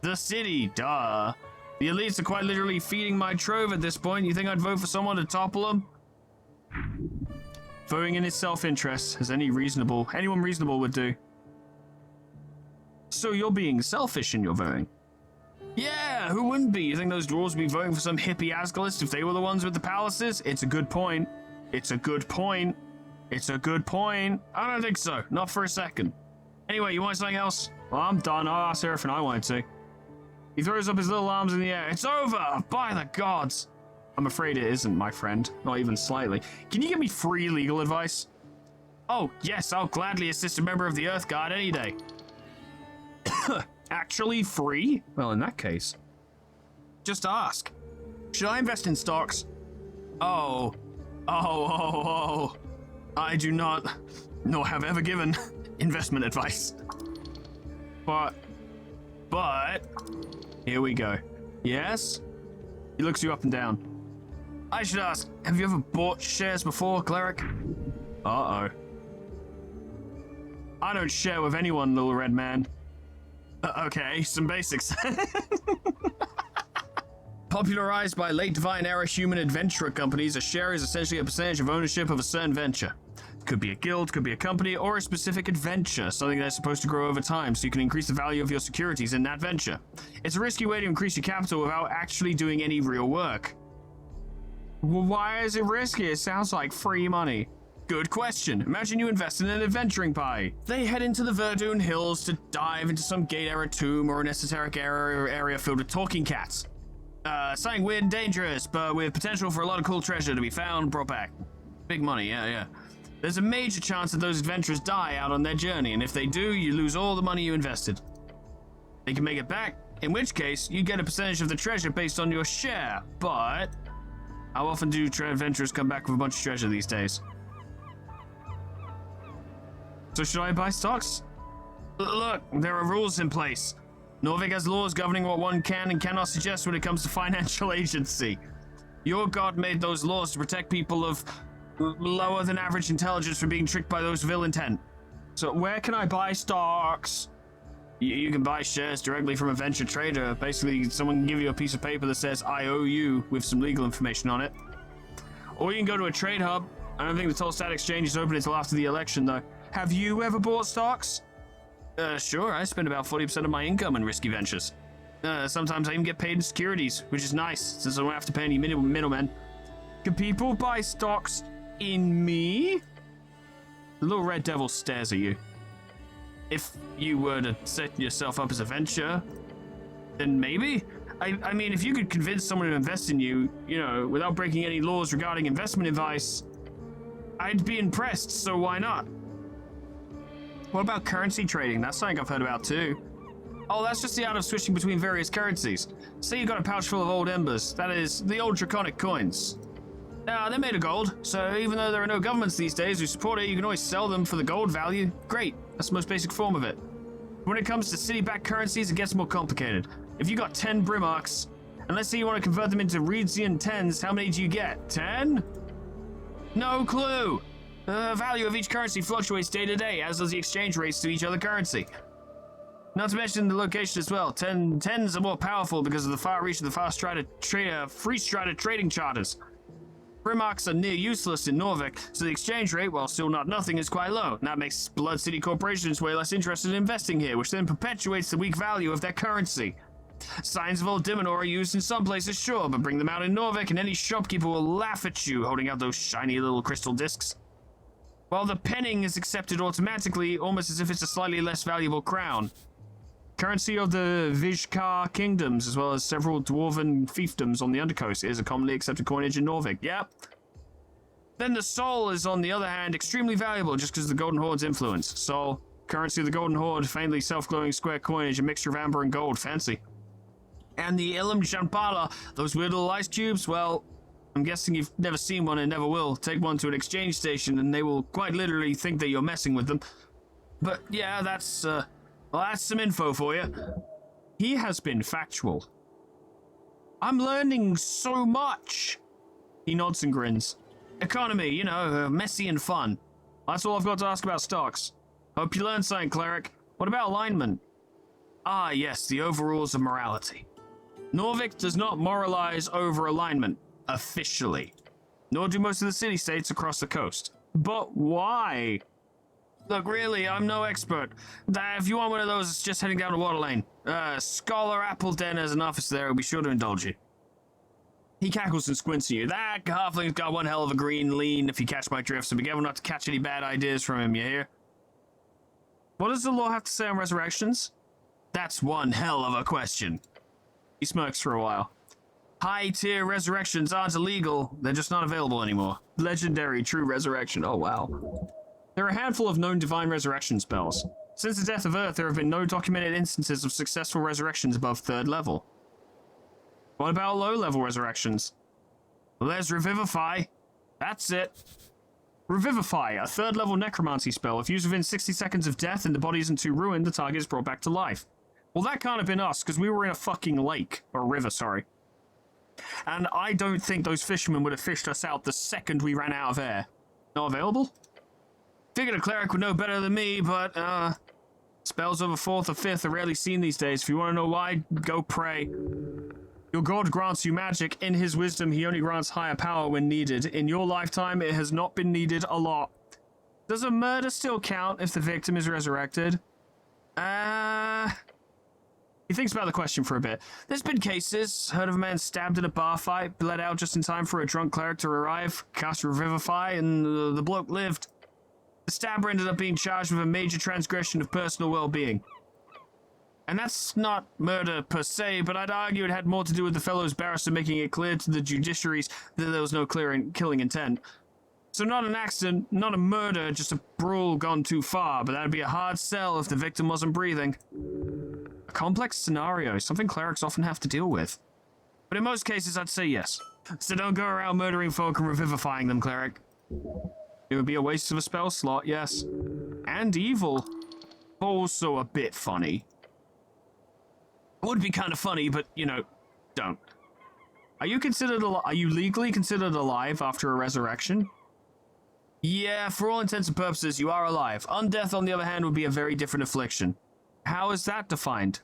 the city, duh. The elites are quite literally feeding my trove at this point. You think I'd vote for someone to topple them? Voting in his self-interest, as anyone reasonable would do. So you're being selfish in your voting? Yeah, who wouldn't be? You think those dwarves would be voting for some hippie Asgalist if they were the ones with the palaces? It's a good point. It's a good point. It's a good point. I don't think so. Not for a second. Anyway, you want something else? Well, I'm done. I'll ask everything I wanted to. He throws up his little arms in the air. It's over! By the gods! I'm afraid it isn't, my friend. Not even slightly. Can you give me free legal advice? Oh, yes, I'll gladly assist a member of the Earth Guard any day. Actually free? Well, in that case. Just ask. Should I invest in stocks? Oh. I do not, nor have ever given investment advice. But, here we go. Yes? He looks you up and down. I should ask, have you ever bought shares before, cleric? Uh-oh. I don't share with anyone, little red man. Okay, some basics. Popularized by late Divine Era human adventurer companies, a share is essentially a percentage of ownership of a certain venture. Could be a guild, could be a company, or a specific adventure, something that's supposed to grow over time so you can increase the value of your securities in that venture. It's a risky way to increase your capital without actually doing any real work. Well, why is it risky? It sounds like free money. Good question. Imagine you invest in an adventuring party. They head into the Verdun Hills to dive into some Gate-era tomb or an esoteric area filled with talking cats. Something weird and dangerous, but with potential for a lot of cool treasure to be found, brought back. Big money, yeah. There's a major chance that those adventurers die out on their journey, and if they do, you lose all the money you invested. They can make it back, in which case, you get a percentage of the treasure based on your share, but... how often do adventurers come back with a bunch of treasure these days? So should I buy stocks? Look, there are rules in place. Norvig has laws governing what one can and cannot suggest when it comes to financial agency. Your god made those laws to protect people of lower than average intelligence from being tricked by those of ill intent. So where can I buy stocks? You can buy shares directly from a venture trader. Basically, someone can give you a piece of paper that says, I owe you, with some legal information on it. Or you can go to a trade hub. I don't think the Tolstad exchange is open until after the election, though. Have you ever bought stocks? Sure. I spend about 40% of my income in risky ventures. Sometimes I even get paid in securities, which is nice, since I don't have to pay any middlemen. Can people buy stocks in me? The little red devil stares at you. If you were to set yourself up as a venture, then maybe? I mean, if you could convince someone to invest in you, without breaking any laws regarding investment advice, I'd be impressed, so why not? What about currency trading? That's something I've heard about too. Oh, that's just the art of switching between various currencies. Say you got a pouch full of old embers, that is, the old draconic coins. Now, they're made of gold, so even though there are no governments these days who support it, you can always sell them for the gold value. Great, that's the most basic form of it. When it comes to city-backed currencies, it gets more complicated. If you got 10 Brimarks, and let's say you want to convert them into Reedsian 10s, how many do you get? 10? No clue! The value of each currency fluctuates day to day, as does the exchange rates to each other currency. Not to mention the location as well. Tens are more powerful because of the far reach of the free-strided trading charters. Primarchs are near useless in Norvik, so the exchange rate, while still not nothing, is quite low. And that makes Blood City corporations way less interested in investing here, which then perpetuates the weak value of their currency. Signs of old Dimonor are used in some places, sure, but bring them out in Norvik and any shopkeeper will laugh at you holding out those shiny little crystal discs. While the penning is accepted automatically, almost as if it's a slightly less valuable crown. Currency of the Vizhkar kingdoms, as well as several dwarven fiefdoms on the undercoast, is a commonly accepted coinage in Norvik. Yep. Then the soul is, on the other hand, extremely valuable just because of the Golden Horde's influence. Soul, currency of the Golden Horde, faintly self-glowing square coinage, a mixture of amber and gold. Fancy. And the Ilum Jampala, those weird little ice cubes, well, I'm guessing you've never seen one and never will. Take one to an exchange station and they will quite literally think that you're messing with them. But yeah, that's some info for you. He has been factual. I'm learning so much. He nods and grins. Economy, you know, messy and fun. That's all I've got to ask about stocks. Hope you learned something, cleric. What about alignment? Ah, yes, the overrules of morality. Norvik does not moralize over alignment, officially. Nor do most of the city-states across the coast. But why? Look, really, I'm no expert. If you want one of those, it's just heading down to Water Lane. Scholar Appleden has an office there, I'll be sure to indulge you. He cackles and squints at you. That halfling's got one hell of a green lean, if you catch my drift, so be careful not to catch any bad ideas from him, you hear? What does the law have to say on resurrections? That's one hell of a question. He smirks for a while. High-tier resurrections aren't illegal, they're just not available anymore. Legendary true resurrection, oh wow. There are a handful of known divine resurrection spells. Since the death of Earth, there have been no documented instances of successful resurrections above 3rd level. What about low-level resurrections? Well, there's Revivify. That's it. Revivify, a 3rd-level necromancy spell. If used within 60 seconds of death and the body isn't too ruined, the target is brought back to life. Well, that can't have been us, because we were in a fucking lake. Or river, sorry. And I don't think those fishermen would have fished us out the second we ran out of air. Not available? Figured a cleric would know better than me, but, spells over 4th or 5th are rarely seen these days. If you want to know why, go pray. Your god grants you magic. In his wisdom, he only grants higher power when needed. In your lifetime, it has not been needed a lot. Does a murder still count if the victim is resurrected? He thinks about the question for a bit. There's been cases. Heard of a man stabbed in a bar fight, bled out just in time for a drunk cleric to arrive, cast Revivify, and the bloke lived. The stabber ended up being charged with a major transgression of personal well-being. And that's not murder per se, but I'd argue it had more to do with the fellow's barrister making it clear to the judiciaries that there was no clear killing intent. So not an accident, not a murder, just a brawl gone too far, but that'd be a hard sell if the victim wasn't breathing. A complex scenario, something clerics often have to deal with. But in most cases, I'd say yes. So don't go around murdering folk and revivifying them, cleric. It would be a waste of a spell slot, yes. And evil. Also a bit funny. It would be kind of funny, but, you know, don't. Are you legally considered alive after a resurrection? Yeah, for all intents and purposes, you are alive. Undeath, on the other hand, would be a very different affliction. How is that defined?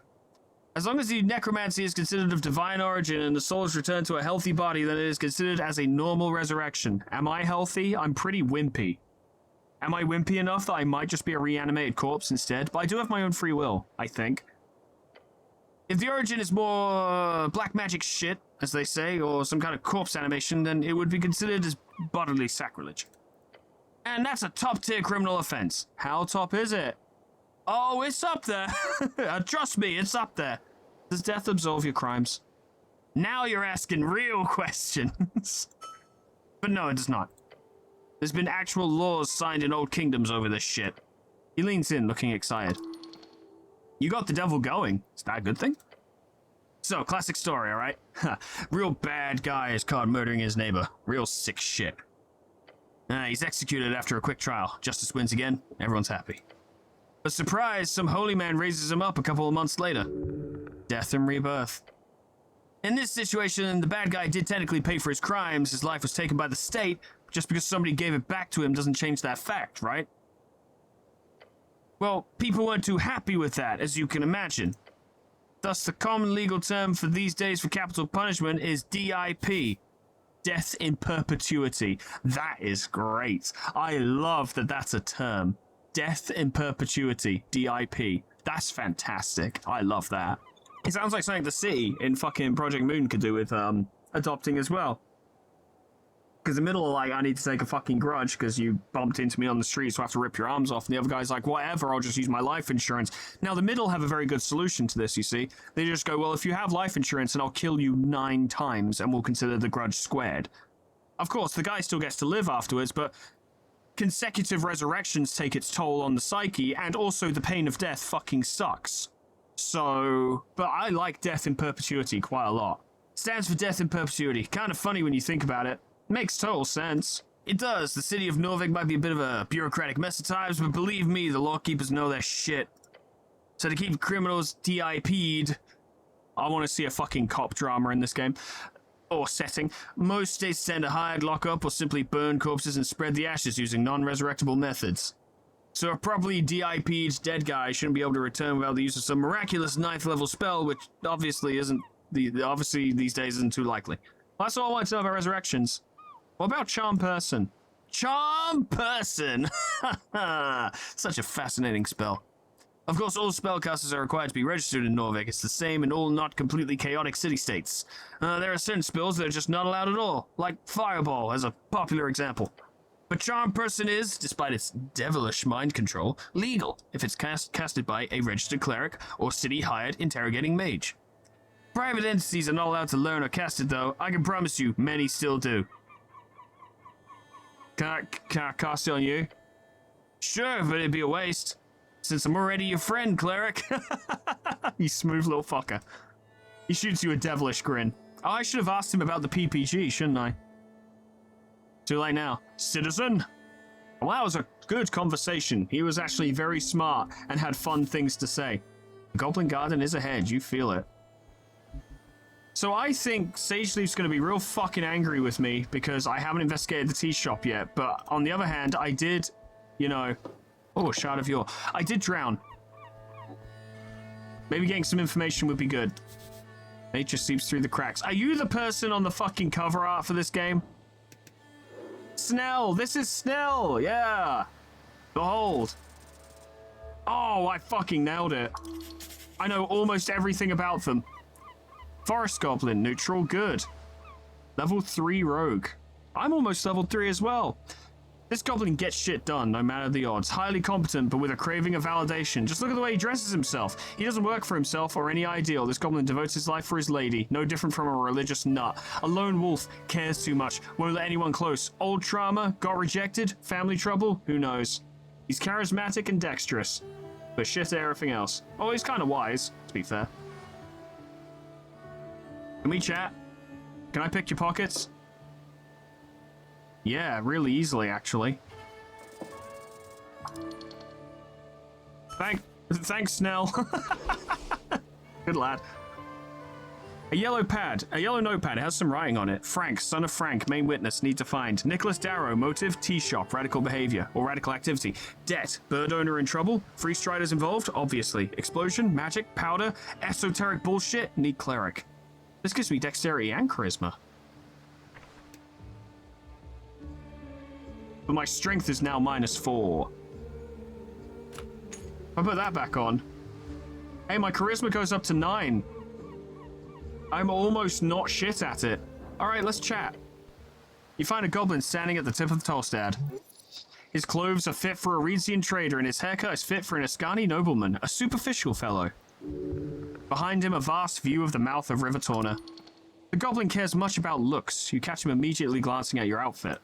As long as the necromancy is considered of divine origin and the soul is returned to a healthy body, then it is considered as a normal resurrection. Am I healthy? I'm pretty wimpy. Am I wimpy enough that I might just be a reanimated corpse instead? But I do have my own free will, I think. If the origin is more black magic shit, as they say, or some kind of corpse animation, then it would be considered as bodily sacrilege. And that's a top-tier criminal offense. How top is it? Oh, it's up there. Trust me, it's up there. Does death absolve your crimes? Now you're asking real questions. But no, it does not. There's been actual laws signed in old kingdoms over this shit. He leans in, looking excited. You got the devil going. Is that a good thing? So, classic story, alright? Real bad guy is caught murdering his neighbor. Real sick shit. He's executed after a quick trial. Justice wins again. Everyone's happy. But surprise, some holy man raises him up a couple of months later. Death and rebirth. In this situation, the bad guy did technically pay for his crimes. His life was taken by the state. Just because somebody gave it back to him doesn't change that fact, right? Well, people weren't too happy with that, as you can imagine. Thus, the common legal term for these days for capital punishment is DIP. Death in perpetuity. That is great. I love that that's a term. Death in perpetuity. DIP. That's fantastic. I love that. It sounds like something the city in fucking Project Moon could do with adopting as well. Because in the middle of, like, I need to take a fucking grudge because you bumped into me on the street, so I have to rip your arms off. And the other guy's like, whatever, I'll just use my life insurance. Now, the middle have a very good solution to this, you see. They just go, well, if you have life insurance, then I'll kill you 9 times and we'll consider the grudge squared. Of course, the guy still gets to live afterwards, but consecutive resurrections take its toll on the psyche, and also the pain of death fucking sucks. So, but I like death in perpetuity quite a lot. Stands for death in perpetuity. Kind of funny when you think about it. Makes total sense. It does. The city of Norvik might be a bit of a bureaucratic mess at times, but believe me, the lawkeepers know their shit. So to keep criminals DIP'd, I want to see a fucking cop drama in this game. Or setting. Most states tend to hide, lock up, or simply burn corpses and spread the ashes using non-resurrectable methods. So a properly DIP'd dead guy shouldn't be able to return without the use of some miraculous 9th level spell, which obviously these days isn't too likely. That's all I want to know about resurrections. What about Charm Person? Charm Person! Such a fascinating spell. Of course, all spellcasters are required to be registered in Norvik. It's the same in all not completely chaotic city-states. There are certain spells that are just not allowed at all, like Fireball, as a popular example. But Charm Person is, despite its devilish mind control, legal if it's casted by a registered cleric or city-hired interrogating mage. Private entities are not allowed to learn or cast it, though. I can promise you, many still do. Can I cast it on you? Sure, but it'd be a waste. Since I'm already your friend, cleric. You smooth little fucker. He shoots you a devilish grin. Oh, I should have asked him about the PPG, shouldn't I? Too late now. Citizen? Well, that was a good conversation. He was actually very smart and had fun things to say. The Goblin Garden is ahead. You feel it. So I think Sageleaf's going to be real fucking angry with me because I haven't investigated the tea shop yet. But on the other hand, I did, you know... Oh, Shard of Yore. I did drown. Maybe getting some information would be good. Nature seeps through the cracks. Are you the person on the fucking cover art for this game? Snell! This is Snell! Yeah! Behold. Oh, I fucking nailed it. I know almost everything about them. Forest Goblin, neutral, good. Level 3 rogue. I'm almost level 3 as well. This goblin gets shit done, no matter the odds. Highly competent, but with a craving of validation. Just look at the way he dresses himself. He doesn't work for himself or any ideal. This goblin devotes his life for his lady. No different from a religious nut. A lone wolf, cares too much, won't let anyone close. Old trauma, got rejected, family trouble, who knows. He's charismatic and dexterous, but shit at everything else. Oh, he's kind of wise, to be fair. Can we chat? Can I pick your pockets? Yeah, really easily, actually. Thanks, Snell. Good lad. A yellow notepad. It has some writing on it. Frank, son of Frank, main witness, need to find. Nicholas Darrow, motive, tea shop, radical behavior, or radical activity. Debt, bird owner in trouble, free striders involved, obviously. Explosion, magic, powder, esoteric bullshit, need cleric. This gives me dexterity and charisma. But my strength is now -4. I'll put that back on. Hey, my charisma goes up to 9. I'm almost not shit at it. Alright, let's chat. You find a goblin standing at the tip of the Tolstad. His clothes are fit for a Reedsian trader, and his haircut is fit for an Ascani nobleman, a superficial fellow. Behind him, a vast view of the mouth of River Torna. The goblin cares much about looks. You catch him immediately glancing at your outfit.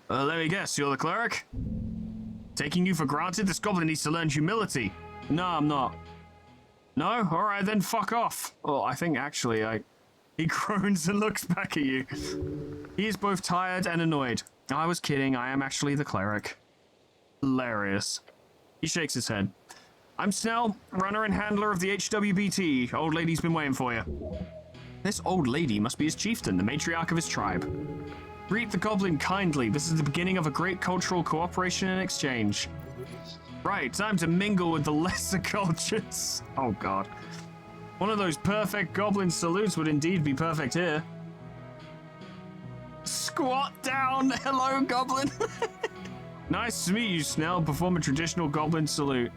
Let me guess, you're the cleric? Taking you for granted, this goblin needs to learn humility. No, I'm not. No? Alright, then fuck off. Oh, I think actually, He groans and looks back at you. He is both tired and annoyed. I was kidding, I am actually the cleric. Hilarious. He shakes his head. I'm Snell, runner and handler of the HWBT. Old lady's been waiting for you. This old lady must be his chieftain, the matriarch of his tribe. Greet the goblin kindly. This is the beginning of a great cultural cooperation and exchange. Right, time to mingle with the lesser cultures. Oh god. One of those perfect goblin salutes would indeed be perfect here. Squat down! Hello, goblin! Nice to meet you, Snell. Perform a traditional goblin salute.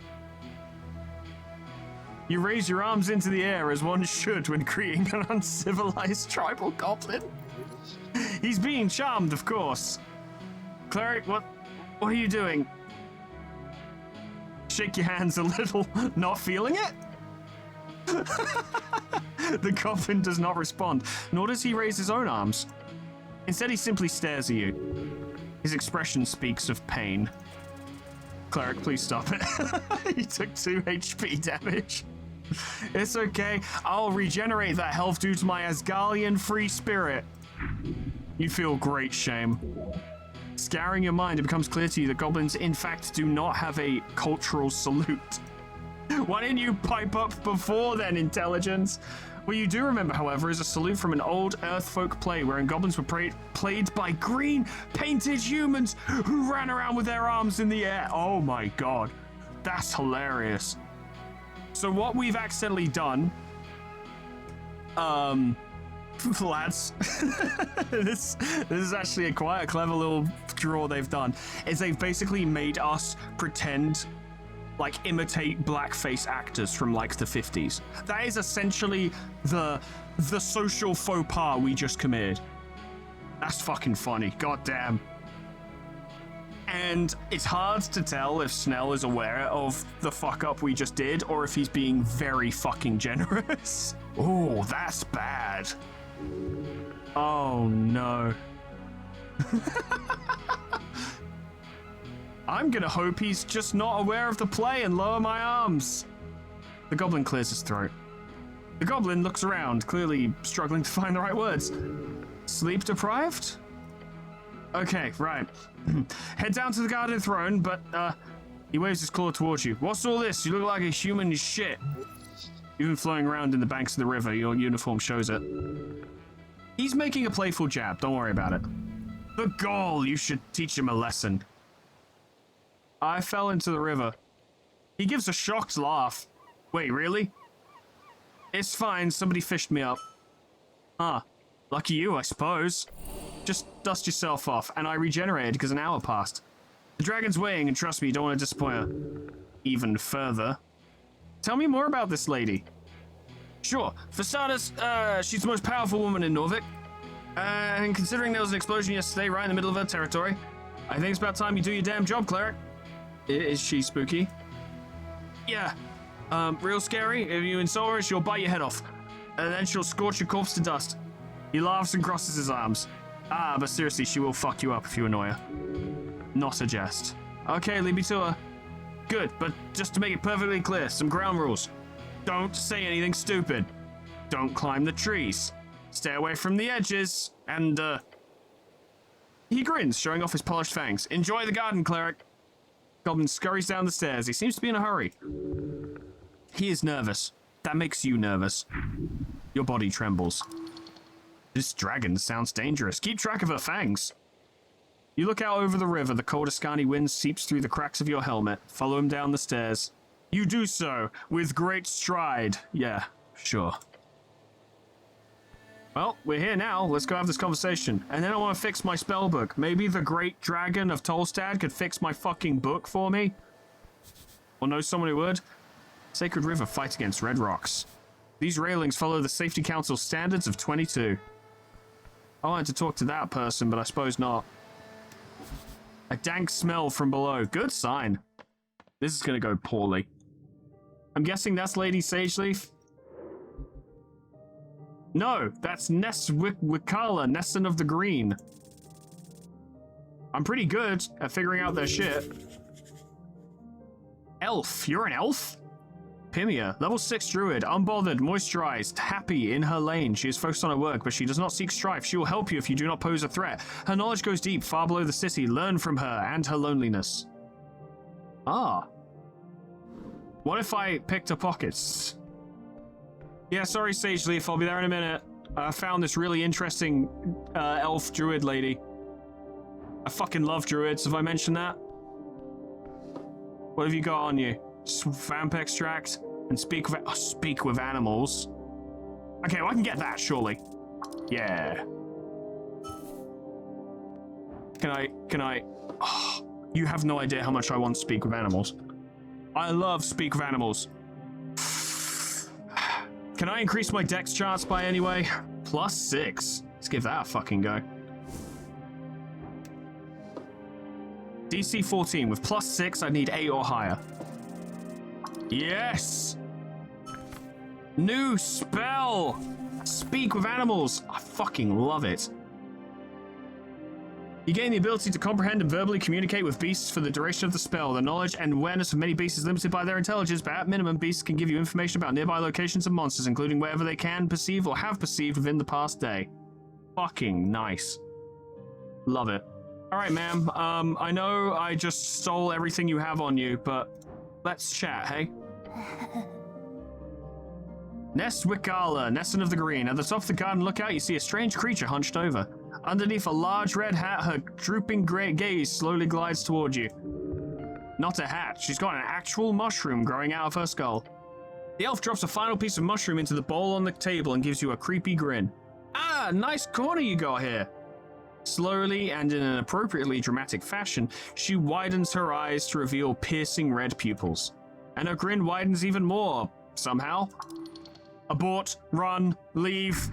You raise your arms into the air as one should when greeting an uncivilized tribal goblin. He's being charmed, of course. Cleric, what are you doing? Shake your hands a little, not feeling it? The goblin does not respond, nor does he raise his own arms. Instead, he simply stares at you. His expression speaks of pain. Cleric, please stop it. He took 2 HP damage. It's okay. I'll regenerate that health due to my Asgardian free spirit. You feel great shame. Scouring your mind, it becomes clear to you that goblins, in fact, do not have a cultural salute. Why didn't you pipe up before then, intelligence? What you do remember, however, is a salute from an old Earthfolk play wherein goblins were played by green, painted humans who ran around with their arms in the air. Oh my god. That's hilarious. So what we've accidentally done, lads, this is actually quite a clever little draw they've done, is they've basically made us pretend, like, imitate blackface actors from, like, the 50s. That is essentially the social faux pas we just committed. That's fucking funny, goddamn. And it's hard to tell if Snell is aware of the fuck up we just did or if he's being very fucking generous. Oh, that's bad. Oh no. I'm gonna hope he's just not aware of the play and lower my arms. The goblin clears his throat. The goblin looks around, clearly struggling to find the right words. Sleep deprived? Okay, right. Head down to the garden throne, but, he waves his claw towards you. What's all this? You look like a human as shit. You've been floating around in the banks of the river. Your uniform shows it. He's making a playful jab. Don't worry about it. The Gaul, you should teach him a lesson. I fell into the river. He gives a shocked laugh. Wait, really? It's fine. Somebody fished me up. Huh. Lucky you, I suppose. Just dust yourself off, and I regenerated because an hour passed. The dragon's weighing, and trust me, you don't want to disappoint her. Even further. Tell me more about this lady. Sure. For starters, she's the most powerful woman in Norvik. And considering there was an explosion yesterday right in the middle of her territory, I think it's about time you do your damn job, cleric. Is she spooky? Yeah. Real scary. If you insult her, she'll bite your head off. And then she'll scorch your corpse to dust. He laughs and crosses his arms. But seriously, she will fuck you up if you annoy her. Not a jest. Okay, lead me to her. Good, but just to make it perfectly clear, some ground rules. Don't say anything stupid. Don't climb the trees. Stay away from the edges. And, he grins, showing off his polished fangs. Enjoy the garden, cleric. Goblin scurries down the stairs. He seems to be in a hurry. He is nervous. That makes you nervous. Your body trembles. This dragon sounds dangerous. Keep track of her fangs. You look out over the river. The cold Ascani wind seeps through the cracks of your helmet. Follow him down the stairs. You do so with great stride. Yeah, sure. Well, we're here now. Let's go have this conversation. And then I want to fix my spell book. Maybe the Great Dragon of Tolstad could fix my fucking book for me? Or know someone who would? Sacred River fight against Red Rocks. These railings follow the Safety Council standards of 22. I wanted to talk to that person, but I suppose not. A dank smell from below. Good sign. This is going to go poorly. I'm guessing that's Lady Sageleaf? No, that's Ness Wicala, Nesson of the Green. I'm pretty good at figuring out their shit. Elf. You're an elf? Pimia, level 6 druid, unbothered, moisturized, happy in her lane. She is focused on her work, but she does not seek strife. She will help you if you do not pose a threat. Her knowledge goes deep, far below the city. Learn from her and her loneliness. Ah. What if I picked her pockets? Yeah, sorry, Sageleaf, I'll be there in a minute. I found this really interesting elf druid lady. I fucking love druids, have I mentioned that? What have you got on you? Vamp extract and speak with animals. Okay, well, I can get that, surely. Yeah. Can I? Oh, you have no idea how much I want to speak with animals. I love speak with animals. Can I increase my dex charts by any way? +6. Let's give that a fucking go. DC 14 with +6, I need 8 or higher. Yes! New spell! Speak with animals. I fucking love it. You gain the ability to comprehend and verbally communicate with beasts for the duration of the spell. The knowledge and awareness of many beasts is limited by their intelligence, but at minimum, beasts can give you information about nearby locations and monsters, including wherever they can perceive or have perceived within the past day. Fucking nice. Love it. Alright, ma'am. I know I just stole everything you have on you, but let's chat, hey? Nest Wicala, Nesson of the Green. At the top of the garden lookout, you see a strange creature hunched over. Underneath a large red hat, her drooping grey gaze slowly glides toward you. Not a hat. She's got an actual mushroom growing out of her skull. The elf drops a final piece of mushroom into the bowl on the table and gives you a creepy grin. Ah, nice corner you got here. Slowly and in an appropriately dramatic fashion, she widens her eyes to reveal piercing red pupils. And her grin widens even more, somehow. Abort, run, leave.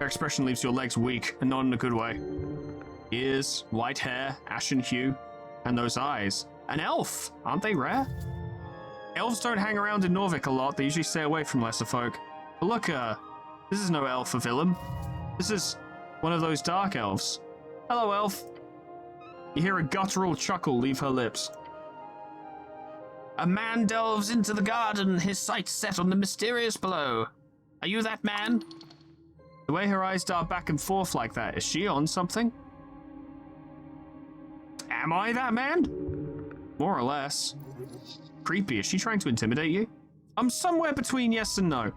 Her expression leaves your legs weak, and not in a good way. Ears, white hair, ashen hue, and those eyes. An elf! Aren't they rare? Elves don't hang around in Norvik a lot, they usually stay away from lesser folk. But look, this is no elf of Willem. This is one of those dark elves. Hello, elf. You hear a guttural chuckle leave her lips. A man delves into the garden, his sights set on the mysterious below. Are you that man? The way her eyes dart back and forth like that, is she on something? Am I that man? More or less. Creepy, is she trying to intimidate you? I'm somewhere between yes and no.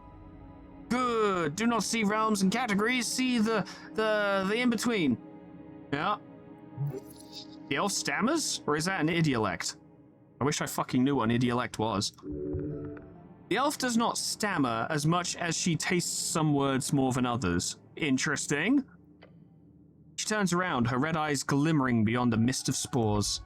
Good, do not see realms and categories, see the in-between. Yeah. The elf stammers? Or is that an idiolect? I wish I fucking knew what an idiolect was. The elf does not stammer as much as she tastes some words more than others. Interesting. She turns around, her red eyes glimmering beyond a mist of spores.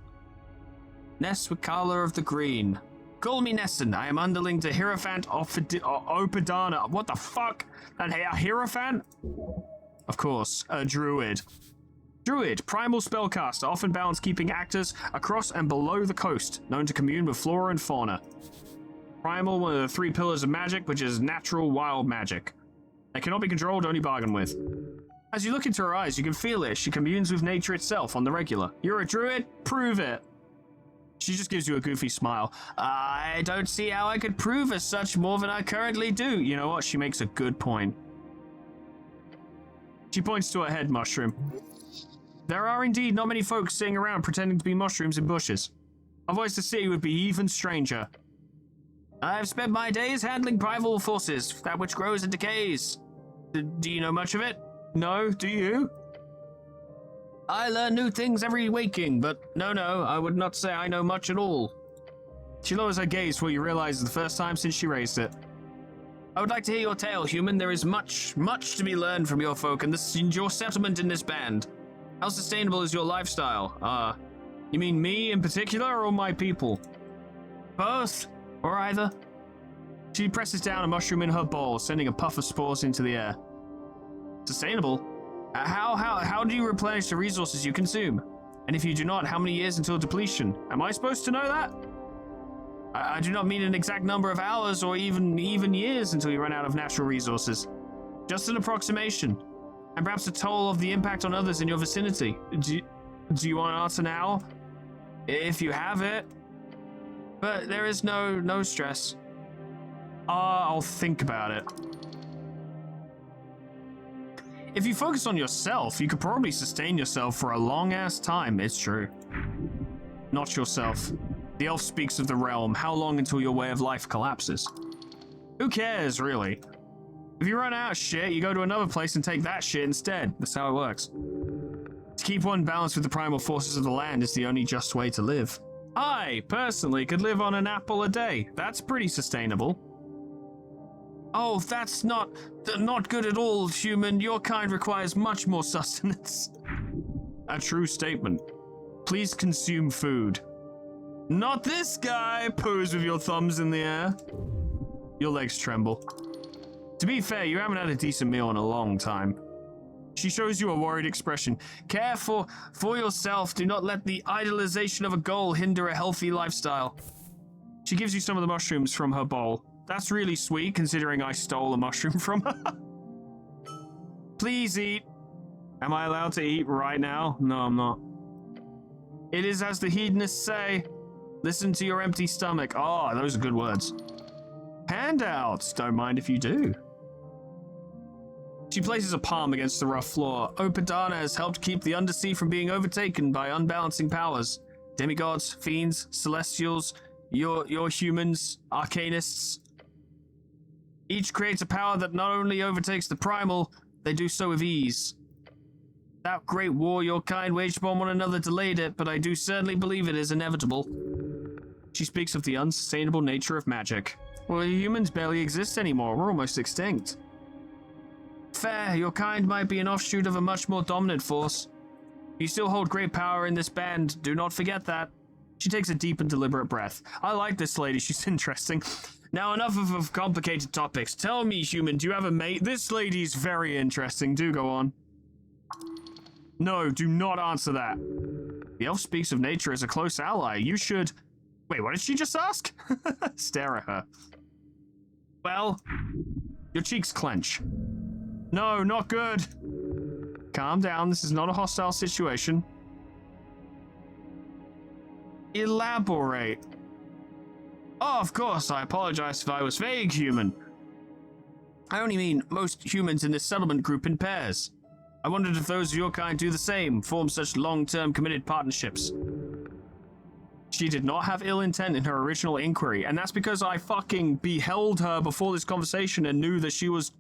Ness Wicala of the Green. Call me Nesson. I am underling to Hierophant Opidana. What the fuck? A Hierophant? Of course, a druid. Druid, primal spellcaster, often balance keeping actors across and below the coast, known to commune with flora and fauna. Primal, one of the 3 pillars of magic, which is natural wild magic. They cannot be controlled, only bargained with. As you look into her eyes, you can feel it. She communes with nature itself on the regular. You're a druid? Prove it. She just gives you a goofy smile. I don't see how I could prove as such more than I currently do. You know what? She makes a good point. She points to her head mushroom. There are indeed not many folks sitting around pretending to be mushrooms in bushes. Otherwise the city would be even stranger. I've spent my days handling primal forces, that which grows and decays. Do you know much of it? No, do you? I learn new things every waking, but no, I would not say I know much at all. She lowers her gaze before you realize it's the first time since she raised it. I would like to hear your tale, human. There is much to be learned from your folk and your settlement in this band. How sustainable is your lifestyle? You mean me in particular or my people? Both, or either. She presses down a mushroom in her bowl, sending a puff of spores into the air. Sustainable? How do you replenish the resources you consume? And if you do not, how many years until depletion? Am I supposed to know that? I do not mean an exact number of hours or even years until you run out of natural resources. Just an approximation. And perhaps a toll of the impact on others in your vicinity. Do you want an answer now? If you have it. But there is no stress. I'll think about it. If you focus on yourself, you could probably sustain yourself for a long-ass time. It's true. Not yourself. The elf speaks of the realm. How long until your way of life collapses? Who cares, really? If you run out of shit, you go to another place and take that shit instead. That's how it works. To keep one balanced with the primal forces of the land is the only just way to live. I, personally, could live on an apple a day. That's pretty sustainable. Oh, that's not good at all, human. Your kind requires much more sustenance. A true statement. Please consume food. Not this guy! Pose with your thumbs in the air. Your legs tremble. To be fair, you haven't had a decent meal in a long time. She shows you a worried expression. Care for yourself. Do not let the idolization of a goal hinder a healthy lifestyle. She gives you some of the mushrooms from her bowl. That's really sweet, considering I stole a mushroom from her. Please eat. Am I allowed to eat right now? No, I'm not. It is as the hedonists say. Listen to your empty stomach. Oh, those are good words. Handouts. Don't mind if you do. She places a palm against the rough floor. Opadana has helped keep the undersea from being overtaken by unbalancing powers. Demigods, fiends, celestials, your humans, arcanists. Each creates a power that not only overtakes the primal, they do so with ease. That great war your kind waged upon one another delayed it, but I do certainly believe it is inevitable. She speaks of the unsustainable nature of magic. Well, humans barely exist anymore. We're almost extinct. Fair, your kind might be an offshoot of a much more dominant force. You still hold great power in this band. Do not forget that. She takes a deep and deliberate breath. I like this lady. She's interesting. Now, enough of complicated topics. Tell me, human, do you have a mate? This lady's very interesting. Do go on. No, do not answer that. The elf speaks of nature as a close ally. You should... Wait, what did she just ask? Stare at her. Well, your cheeks clench. No, not good. Calm down. This is not a hostile situation. Elaborate. Oh, of course. I apologize if I was vague, human. I only mean most humans in this settlement group in pairs. I wondered if those of your kind do the same, form such long-term committed partnerships. She did not have ill intent in her original inquiry, and that's because I fucking beheld her before this conversation and knew that she was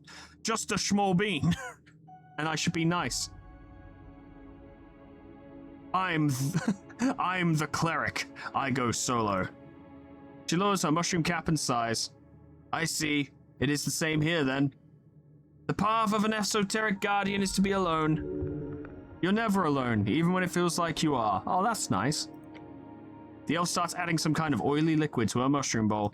just a small bean. And I should be nice. I'm the cleric. I go solo. She lowers her mushroom cap and sighs. I see. It is the same here, then. The path of an esoteric guardian is to be alone. You're never alone, even when it feels like you are. Oh, that's nice. The elf starts adding some kind of oily liquid to her mushroom bowl.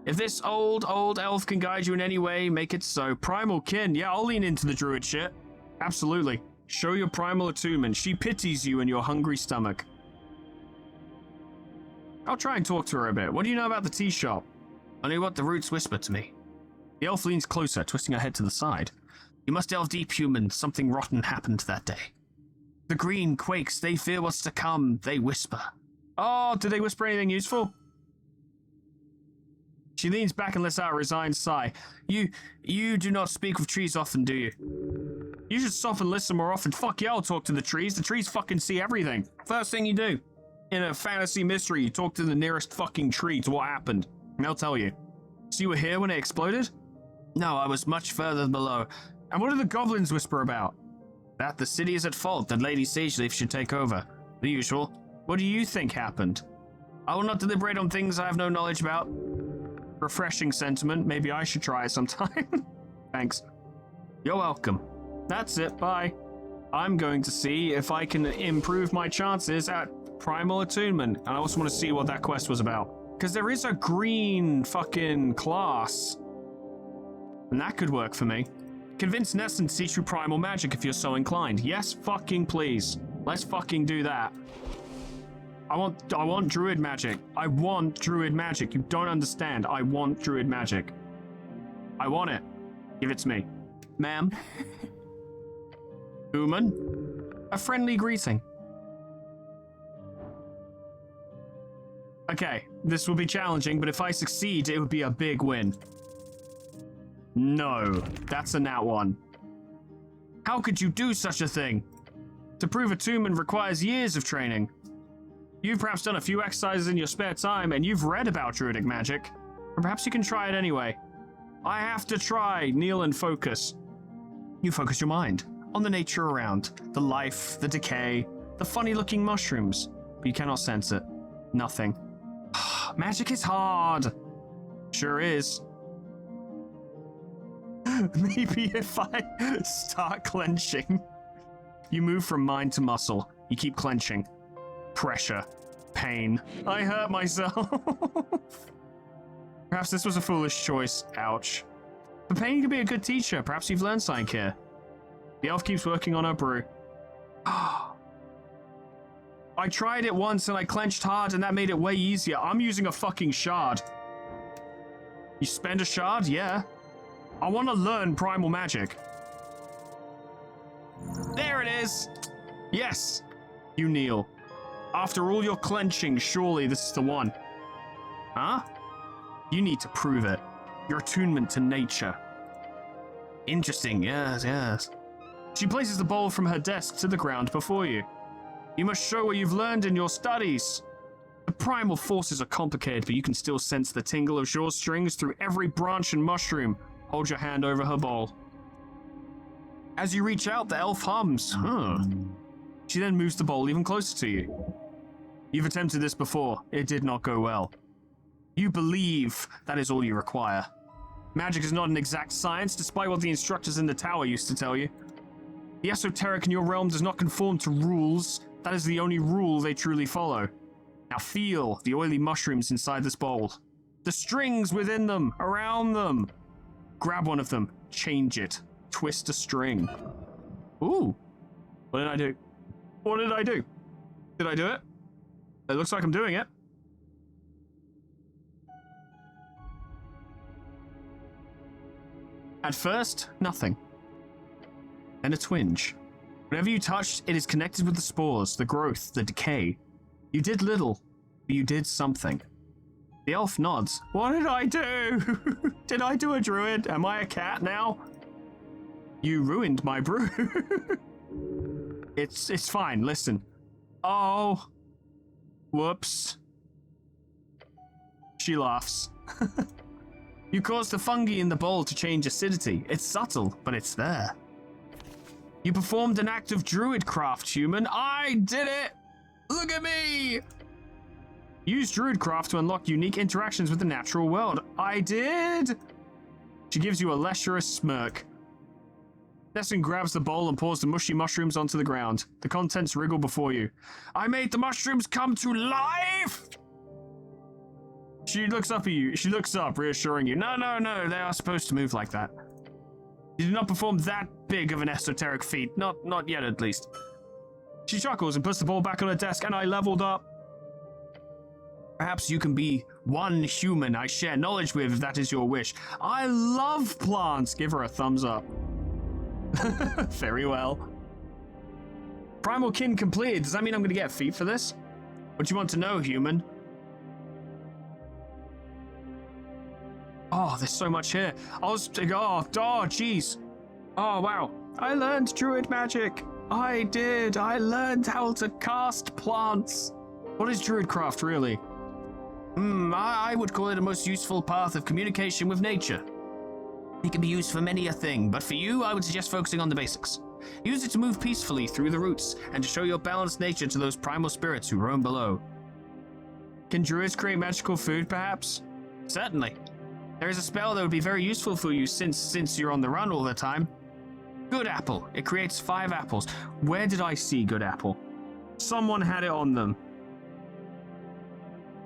If this old elf can guide you in any way, make it so. Primal kin. Yeah, I'll lean into the druid shit. Absolutely. Show your primal attunement. She pities you and your hungry stomach. I'll try and talk to her a bit. What do you know about the tea shop? Only what the roots whisper to me. The elf leans closer, twisting her head to the side. You must delve deep, human. Something rotten happened that day. The green quakes. They fear what's to come. They whisper. Oh, did they whisper anything useful? She leans back and lets out a resigned sigh. You do not speak with trees often, do you? You should stop and listen more often. Fuck yeah, I'll talk to the trees. The trees fucking see everything. First thing you do. In a fantasy mystery, you talk to the nearest fucking tree to what happened. And they'll tell you. So you were here when it exploded? No, I was much further below. And what do the goblins whisper about? That the city is at fault, that Lady Sageleaf should take over. The usual. What do you think happened? I will not deliberate on things I have no knowledge about. Refreshing sentiment. Maybe I should try it sometime. Thanks. You're welcome. That's it. Bye. I'm going to see if I can improve my chances at primal attunement. And I also want to see what that quest was about. Because there is a green fucking class. And that could work for me. Convince Nessun to teach you primal magic if you're so inclined. Yes, fucking please. Let's fucking do that. I want druid magic. I want druid magic. You don't understand. I want druid magic. I want it. Give it to me. Ma'am. Human. A friendly greeting. Okay, this will be challenging, but if I succeed, it would be a big win. No, that's a nat one. How could you do such a thing? To prove attunement requires years of training. You've perhaps done a few exercises in your spare time, and you've read about druidic magic. Or perhaps you can try it anyway. I have to try. Kneel and focus. You focus your mind on the nature around, the life, the decay, the funny-looking mushrooms. but you cannot sense it. Nothing. Magic is hard. Sure is. Maybe if I start clenching. You move from mind to muscle. You keep clenching. Pressure. Pain. I hurt myself. Perhaps this was a foolish choice. Ouch. But pain can be a good teacher. Perhaps you've learned something here. The elf keeps working on her brew. I tried it once and I clenched hard and that made it way easier. I'm using a fucking shard. You spend a shard? Yeah. I want to learn primal magic. There it is. Yes. You kneel. After all your clenching, surely this is the one. Huh? You need to prove it. Your attunement to nature. Interesting. Yes, yes. She places the bowl from her desk to the ground before you. You must show what you've learned in your studies. The primal forces are complicated, but you can still sense the tingle of short strings through every branch and mushroom. Hold your hand over her bowl. As you reach out, the elf hums. She then moves the bowl even closer to you. You've attempted this before. It did not go well. You believe that is all you require. Magic is not an exact science, despite what the instructors in the tower used to tell you. The esoteric in your realm does not conform to rules. That is the only rule they truly follow. Now feel the oily mushrooms inside this bowl. The strings within them, around them. Grab one of them, change it, twist a string. Ooh. What did I do? What did I do? Did I do it? It looks like I'm doing it. At first, nothing. Then a twinge. Whatever you touched, it is connected with the spores, the growth, the decay. You did little, but you did something. The elf nods. What did I do? Did I do a druid? Am I a cat now? You ruined my brew. It's fine, listen. Oh. Whoops. She laughs. You caused the fungi in the bowl to change acidity. It's subtle, but it's there. You performed an act of druidcraft, human. I did it! Look at me! Use druidcraft to unlock unique interactions with the natural world. I did! She gives you a lecherous smirk. Nessun grabs the bowl and pours the mushy mushrooms onto the ground. The contents wriggle before you. I made the mushrooms come to life! She looks up at you. She looks up, reassuring you. No, they are supposed to move like that. You did not perform that big of an esoteric feat. Not yet, at least. She chuckles and puts the bowl back on her desk, and I leveled up. Perhaps you can be one human I share knowledge with, if that is your wish. I love plants. Give her a thumbs up. Very well. Primal kin completed. Does that mean I'm going to get a feat for this? What do you want to know, human? Oh, there's so much here. Oh, jeez. Oh, wow. I learned druid magic. I did. I learned how to cast plants. What is druidcraft, really? I would call it a most useful path of communication with nature. It can be used for many a thing, but for you, I would suggest focusing on the basics. Use it to move peacefully through the roots, and to show your balanced nature to those primal spirits who roam below. Can druids create magical food, perhaps? Certainly. There is a spell that would be very useful for you since you're on the run all the time. Good apple. It creates 5 apples. Where did I see good apple? Someone had it on them.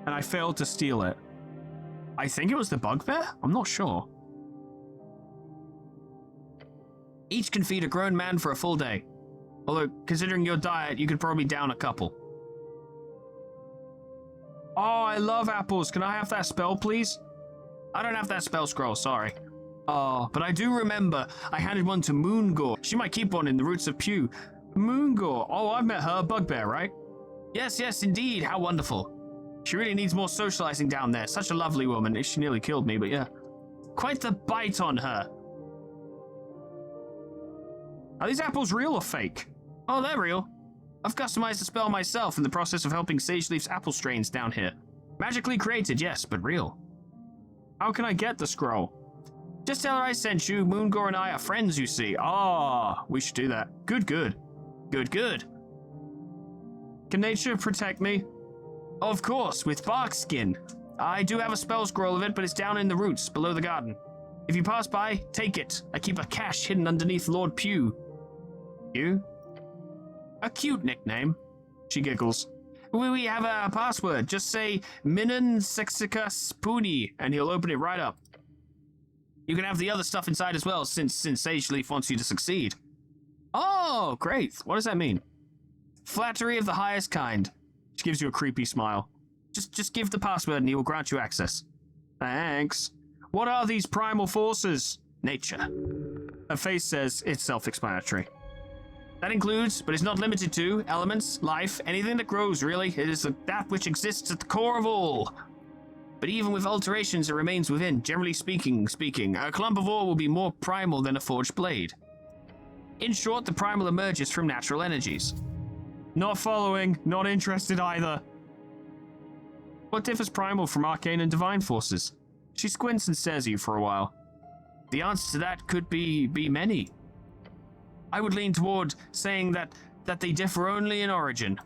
And I failed to steal it. I think it was the bugbear? I'm not sure. Each can feed a grown man for a full day. Although, considering your diet, you could probably down a couple. Oh, I love apples. Can I have that spell, please? I don't have that spell scroll, sorry. Oh, but I do remember I handed one to Moongore. She might keep one in the roots of Pew. Moongore. Oh, I've met her. Bugbear, right? Yes, indeed. How wonderful. She really needs more socializing down there. Such a lovely woman. She nearly killed me, but yeah. Quite the bite on her. Are these apples real or fake? Oh, they're real. I've customized the spell myself in the process of helping Sage Leaf's apple strains down here. Magically created, yes, but real. How can I get the scroll? Just tell her I sent you. Moongore and I are friends, you see. Ah, we should do that. Good. Can Can nature protect me? Of course, with bark skin. I do have a spell scroll of it, but it's down in the roots below the garden. If you pass by, take it. I keep a cache hidden underneath Lord Pew. You? A cute nickname. She giggles. We have a password. Just say Minon Sexica Spoony, and he'll open it right up. You can have the other stuff inside as well, since Sage Leaf wants you to succeed. Oh, great. What does that mean? Flattery of the highest kind. She gives you a creepy smile. Just give the password and he will grant you access. Thanks. What are these primal forces? Nature. Her face says it's self-explanatory. That includes, but is not limited to, elements, life, anything that grows, really. It is that which exists at the core of all. But even with alterations, it remains within. Generally speaking, a clump of ore will be more primal than a forged blade. In short, the primal emerges from natural energies. Not following, not interested either. What differs primal from arcane and divine forces? She squints and stares at you for a while. The answer to that could be many. I would lean toward saying that they differ only in origin.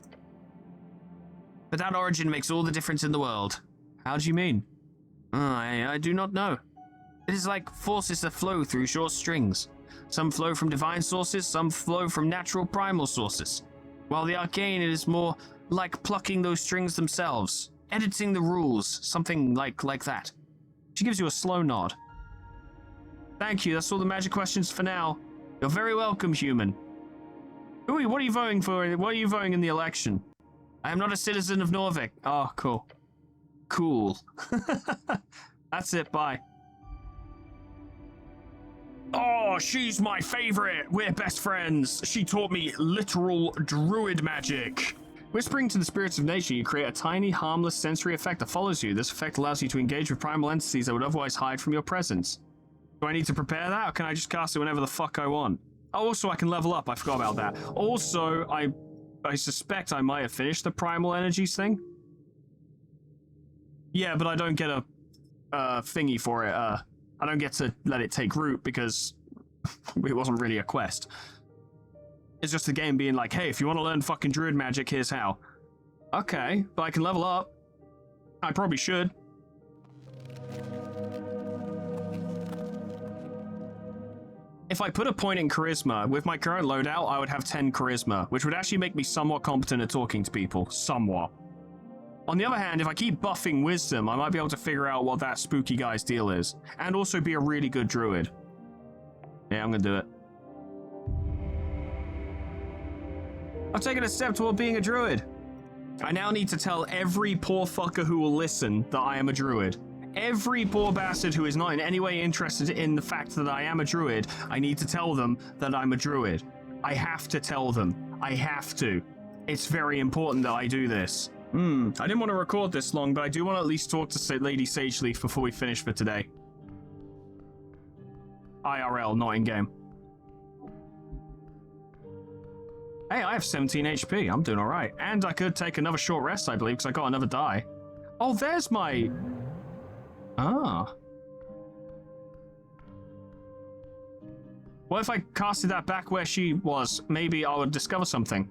But that origin makes all the difference in the world. How do you mean? I do not know. It is like forces that flow through short strings. Some flow from divine sources, some flow from natural primal sources. While the arcane, it is more like plucking those strings themselves, editing the rules, something like that. She gives you a slow nod. Thank you, that's all the magic questions for now. You're very welcome, human. Ooh, what are you voting for? What are you voting in the election? I am not a citizen of Norvik. Oh, cool. Cool. That's it, bye. Oh, she's my favorite. We're best friends. She taught me literal druid magic. Whispering to the spirits of nature, you create a tiny, harmless sensory effect that follows you. This effect allows you to engage with primal entities that would otherwise hide from your presence. Do I need to prepare that, or can I just cast it whenever the fuck I want? Oh, also, I can level up. I forgot about that. Also, I suspect I might have finished the primal energies thing. Yeah, but I don't get a thingy for it. I don't get to let it take root because it wasn't really a quest. It's just the game being like, hey, if you want to learn fucking druid magic, here's how. Okay, but I can level up. I probably should. If I put a point in charisma, with my current loadout, I would have 10 charisma, which would actually make me somewhat competent at talking to people. Somewhat. On the other hand, if I keep buffing wisdom, I might be able to figure out what that spooky guy's deal is. And also be a really good druid. Yeah, I'm gonna do it. I've taken a step toward being a druid. I now need to tell every poor fucker who will listen that I am a druid. Every poor bastard who is not in any way interested in the fact that I am a druid, I need to tell them that I'm a druid. I have to tell them. I have to. It's very important that I do this. I didn't want to record this long, but I do want to at least talk to Lady Sageleaf before we finish for today. IRL, not in-game. Hey, I have 17 HP. I'm doing alright. And I could take another short rest, I believe, because I got another die. Oh, there's my... Ah. What if I casted that back where she was? Maybe I would discover something.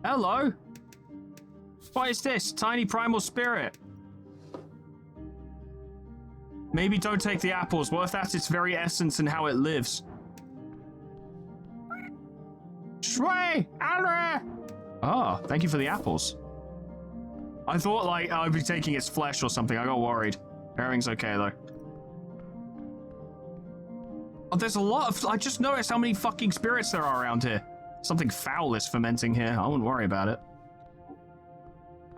Hello? What is this? Tiny primal spirit. Maybe don't take the apples. What if that's its very essence and how it lives? Shway! Alra! Oh, thank you for the apples. I thought, like, I would be taking its flesh or something. I got worried. Everything's okay, though. Oh, there's a lot of... I just noticed how many fucking spirits there are around here. Something foul is fermenting here. I wouldn't worry about it.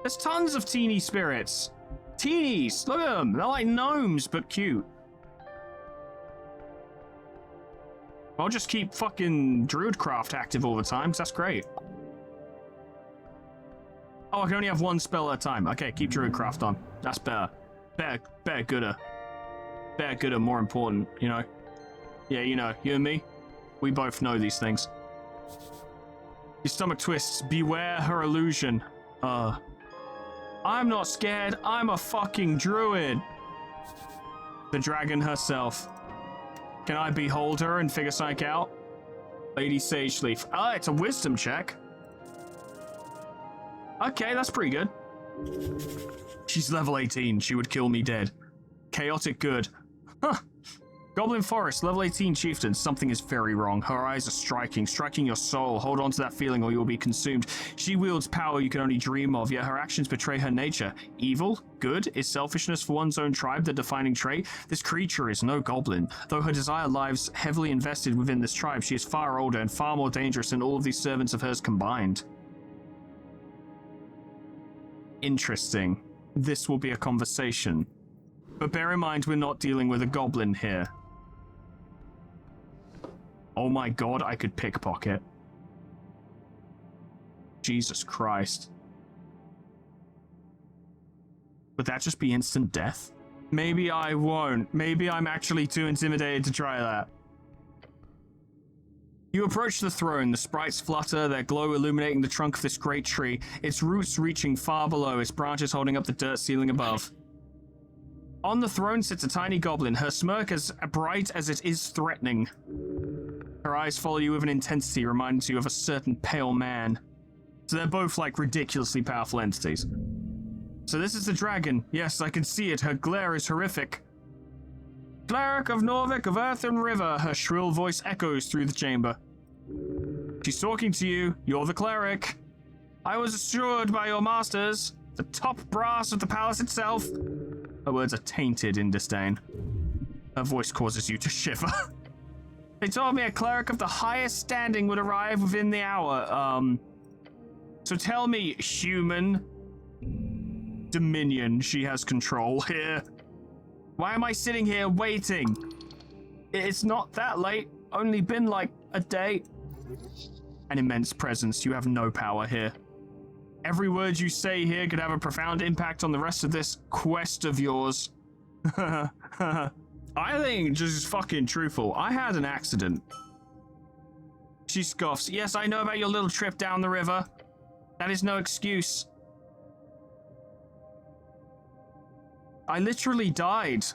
There's tons of teeny spirits. Teenies! Look at them! They're like gnomes, but cute. I'll just keep fucking Druidcraft active all the time, because that's great. Oh, I can only have one spell at a time. Okay, keep Druidcraft on. That's better. Better, gooder. Better, gooder, more important, you know? Yeah, you know, you and me, we both know these things. Your stomach twists. Beware her illusion. I'm not scared. I'm a fucking druid. The dragon herself. Can I behold her and figure something out? Lady Sageleaf. Ah, it's a wisdom check. Okay, that's pretty good. She's level 18. She would kill me dead. Chaotic good. Huh. Goblin Forest, level 18 chieftain. Something is very wrong. Her eyes are striking your soul. Hold on to that feeling or you'll be consumed. She wields power you can only dream of, yet her actions betray her nature. Evil? Good? Is selfishness for one's own tribe the defining trait? This creature is no goblin. Though her desire lies heavily invested within this tribe, she is far older and far more dangerous than all of these servants of hers combined. Interesting. This will be a conversation. But bear in mind, we're not dealing with a goblin here. Oh my god, I could pickpocket. Jesus Christ. Would that just be instant death? Maybe I won't. Maybe I'm actually too intimidated to try that. You approach the throne. The sprites flutter, their glow illuminating the trunk of this great tree, its roots reaching far below, its branches holding up the dirt ceiling above. On the throne sits a tiny goblin, her smirk as bright as it is threatening. Her eyes follow you with an intensity reminds you of a certain pale man. So they're both like ridiculously powerful entities. So this is the dragon. Yes, I can see it. Her glare is horrific. Cleric of Norvik of Earth and River, her shrill voice echoes through the chamber. She's talking to you. You're the cleric. I was assured by your masters, the top brass of the palace itself. Her words are tainted in disdain. Her voice causes you to shiver. They told me a cleric of the highest standing would arrive within the hour. So tell me, human. Dominion, she has control here. Why am I sitting here waiting? It's not that late. Only been like a day. An immense presence. You have no power here. Every word you say here could have a profound impact on the rest of this quest of yours. I think, just fucking truthful, I had an accident. She scoffs. Yes, I know about your little trip down the river. That is no excuse. I literally died.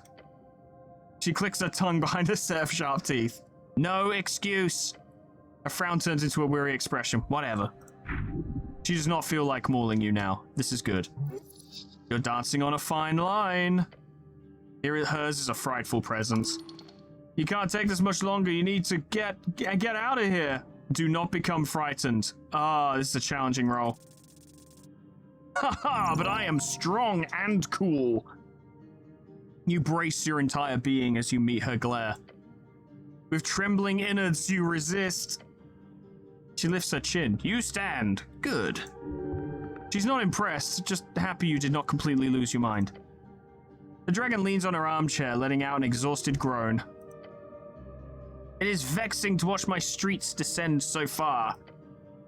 She clicks her tongue behind a set of sharp teeth. No excuse. A frown turns into a weary expression. Whatever. She does not feel like mauling you now. This is good. You're dancing on a fine line. Hers is a frightful presence. You can't take this much longer. You need to get out of here. Do not become frightened. This is a challenging role. Haha, but I am strong and cool. You brace your entire being as you meet her glare. With trembling innards, you resist. She lifts her chin. You stand. Good. She's not impressed, just happy you did not completely lose your mind. The dragon leans on her armchair, letting out an exhausted groan. It is vexing to watch my streets descend so far.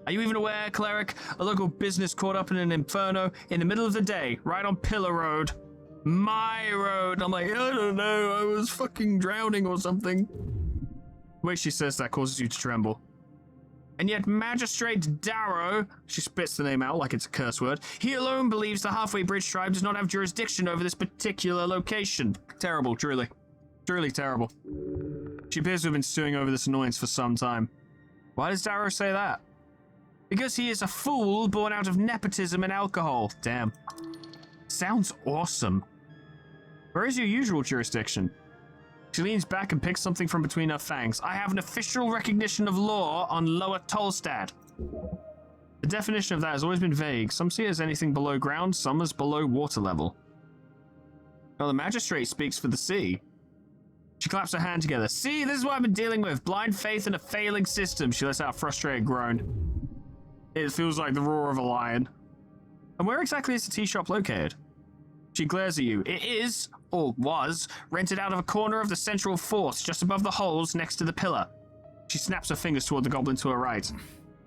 Are you even aware, cleric? A local business caught up in an inferno in the middle of the day, right on Pillar Road. My road. I'm like, I don't know, I was fucking drowning or something. The way she says that causes you to tremble. And yet Magistrate Darrow, she spits the name out like it's a curse word, he alone believes the Halfway Bridge tribe does not have jurisdiction over this particular location. Terrible, truly. Truly terrible. She appears to have been stewing over this annoyance for some time. Why does Darrow say that? Because he is a fool born out of nepotism and alcohol. Damn. Sounds awesome. Where is your usual jurisdiction? She leans back and picks something from between her fangs. I have an official recognition of law on Lower Tolstad. The definition of that has always been vague. Some see it as anything below ground, some as below water level. Well, the magistrate speaks for the sea. She claps her hand together. See, this is what I've been dealing with. Blind faith in a failing system. She lets out a frustrated groan. It feels like the roar of a lion. And where exactly is the tea shop located? She glares at you. It is, or was, rented out of a corner of the central fort, just above the holes next to the pillar. She snaps her fingers toward the goblin to her right.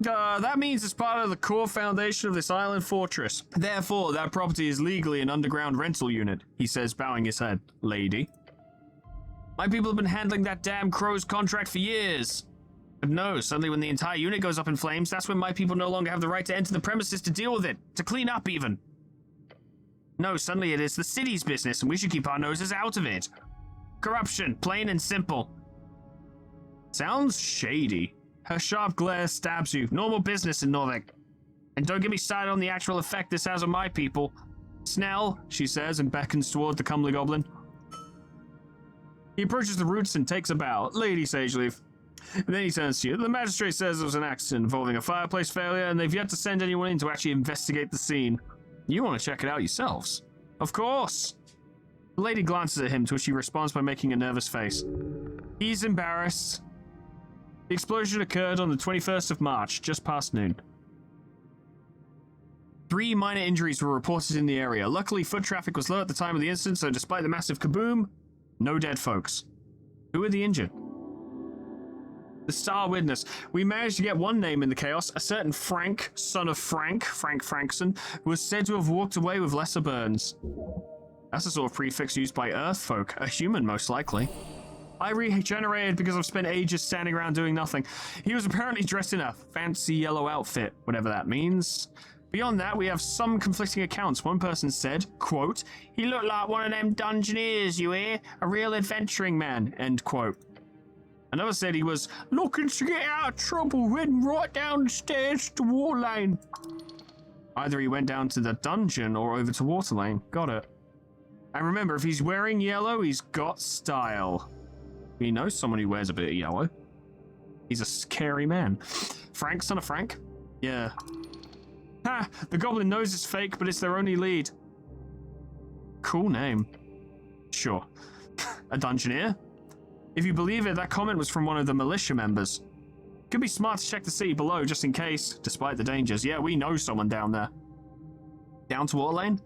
That means it's part of the core foundation of this island fortress. Therefore, that property is legally an underground rental unit, he says, bowing his head. Lady. My people have been handling that damn crow's contract for years. But no, suddenly when the entire unit goes up in flames, that's when my people no longer have the right to enter the premises to deal with it, to clean up even. No, suddenly it is the city's business, and we should keep our noses out of it. Corruption, plain and simple. Sounds shady. Her sharp glare stabs you. Normal business in Norvik. And don't get me started on the actual effect this has on my people. Snell, she says, and beckons toward the comely goblin. He approaches the roots and takes a bow. Lady Sageleaf. And then he turns to you. The magistrate says it was an accident involving a fireplace failure, and they've yet to send anyone in to actually investigate the scene. You want to check it out yourselves? Of course. The lady glances at him, to which he responds by making a nervous face. He's embarrassed. The explosion occurred on the 21st of March, just past noon. 3 minor injuries were reported in the area. Luckily, foot traffic was low at the time of the incident, so despite the massive kaboom, no dead folks. Who are the injured? The star witness. We managed to get one name in the chaos, a certain Frank, son of Frank Frankson, who was said to have walked away with lesser burns. That's a sort of prefix used by Earth folk, a human most likely. I regenerated because I've spent ages standing around doing nothing. He was apparently dressed in a fancy yellow outfit, whatever that means. Beyond that, we have some conflicting accounts. One person said, quote, he looked like one of them dungeoneers, you hear? A real adventuring man, end quote. Another said he was looking to get out of trouble, heading right down the stairs to Water Lane. Either he went down to the dungeon or over to Water Lane. Got it. And remember, if he's wearing yellow, he's got style. He knows someone who wears a bit of yellow. He's a scary man. Frank, son of Frank? Yeah. Ha! The goblin knows it's fake, but it's their only lead. Cool name. Sure. A dungeoneer? If you believe it, that comment was from one of the militia members. Could be smart to check the city below, just in case, despite the dangers. Yeah, we know someone down there. Down to Water Lane?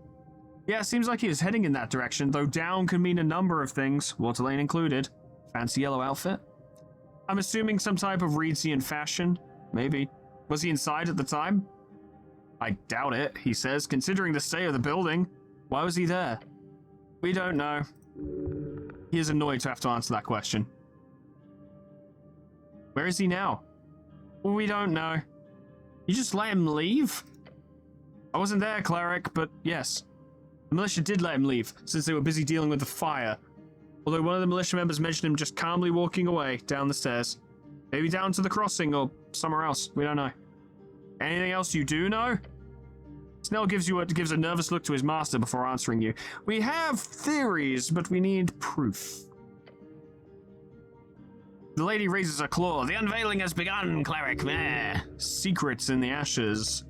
Yeah, it seems like he was heading in that direction, though down could mean a number of things, Water Lane included. Fancy yellow outfit? I'm assuming some type of Reedsian fashion. Maybe. Was he inside at the time? I doubt it, he says, considering the state of the building. Why was he there? We don't know. He is annoyed to have to answer that question. Where is he now? Well, we don't know. You just let him leave? I wasn't there, cleric, but yes. The militia did let him leave, since they were busy dealing with the fire. Although one of the militia members mentioned him just calmly walking away down the stairs. Maybe down to the crossing or somewhere else. We don't know. Anything else you do know? Snell gives a nervous look to his master before answering you. We have theories, but we need proof. The lady raises a claw. The unveiling has begun, cleric. Secrets in the ashes.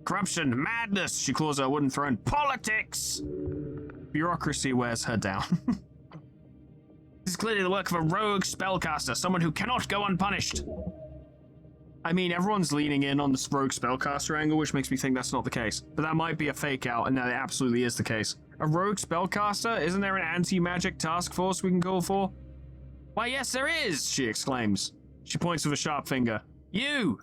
Corruption, madness, she claws her wooden throne. Politics! Bureaucracy wears her down. This is clearly the work of a rogue spellcaster, someone who cannot go unpunished. I mean, everyone's leaning in on this rogue spellcaster angle, which makes me think that's not the case. But that might be a fake out, and that it absolutely is the case. A rogue spellcaster? Isn't there an anti-magic task force we can call for? Why, yes, there is, she exclaims. She points with a sharp finger. You!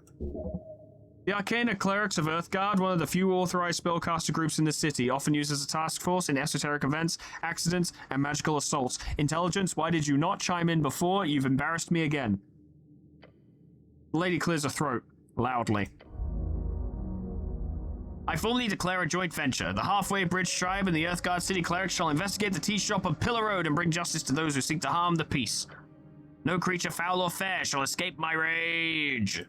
The Arcana Clerics of Earthguard, one of the few authorized spellcaster groups in the city, often used as a task force in esoteric events, accidents, and magical assaults. Intelligence, why did you not chime in before? You've embarrassed me again. The lady clears her throat, loudly. I formally declare a joint venture. The Halfway Bridge Tribe and the Earthguard City Clerics shall investigate the tea shop on Pillar Road and bring justice to those who seek to harm the peace. No creature foul or fair shall escape my rage.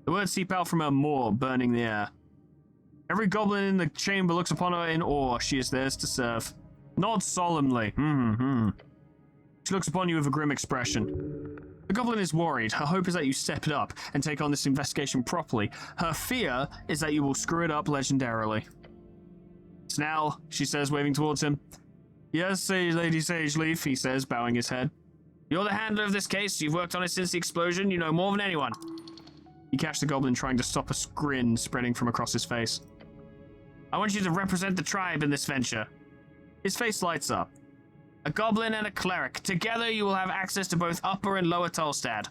The words seep out from her maw, burning the air. Every goblin in the chamber looks upon her in awe. She is theirs to serve. Nod solemnly. She looks upon you with a grim expression. The goblin is worried. Her hope is that you step it up and take on this investigation properly. Her fear is that you will screw it up legendarily. Snell, she says, waving towards him. Yes, Lady Sageleaf, he says, bowing his head. You're the handler of this case. You've worked on it since the explosion. You know more than anyone. You catch the goblin trying to stop a grin spreading from across his face. I want you to represent the tribe in this venture. His face lights up. A goblin and a cleric. Together you will have access to both Upper and Lower Tolstad.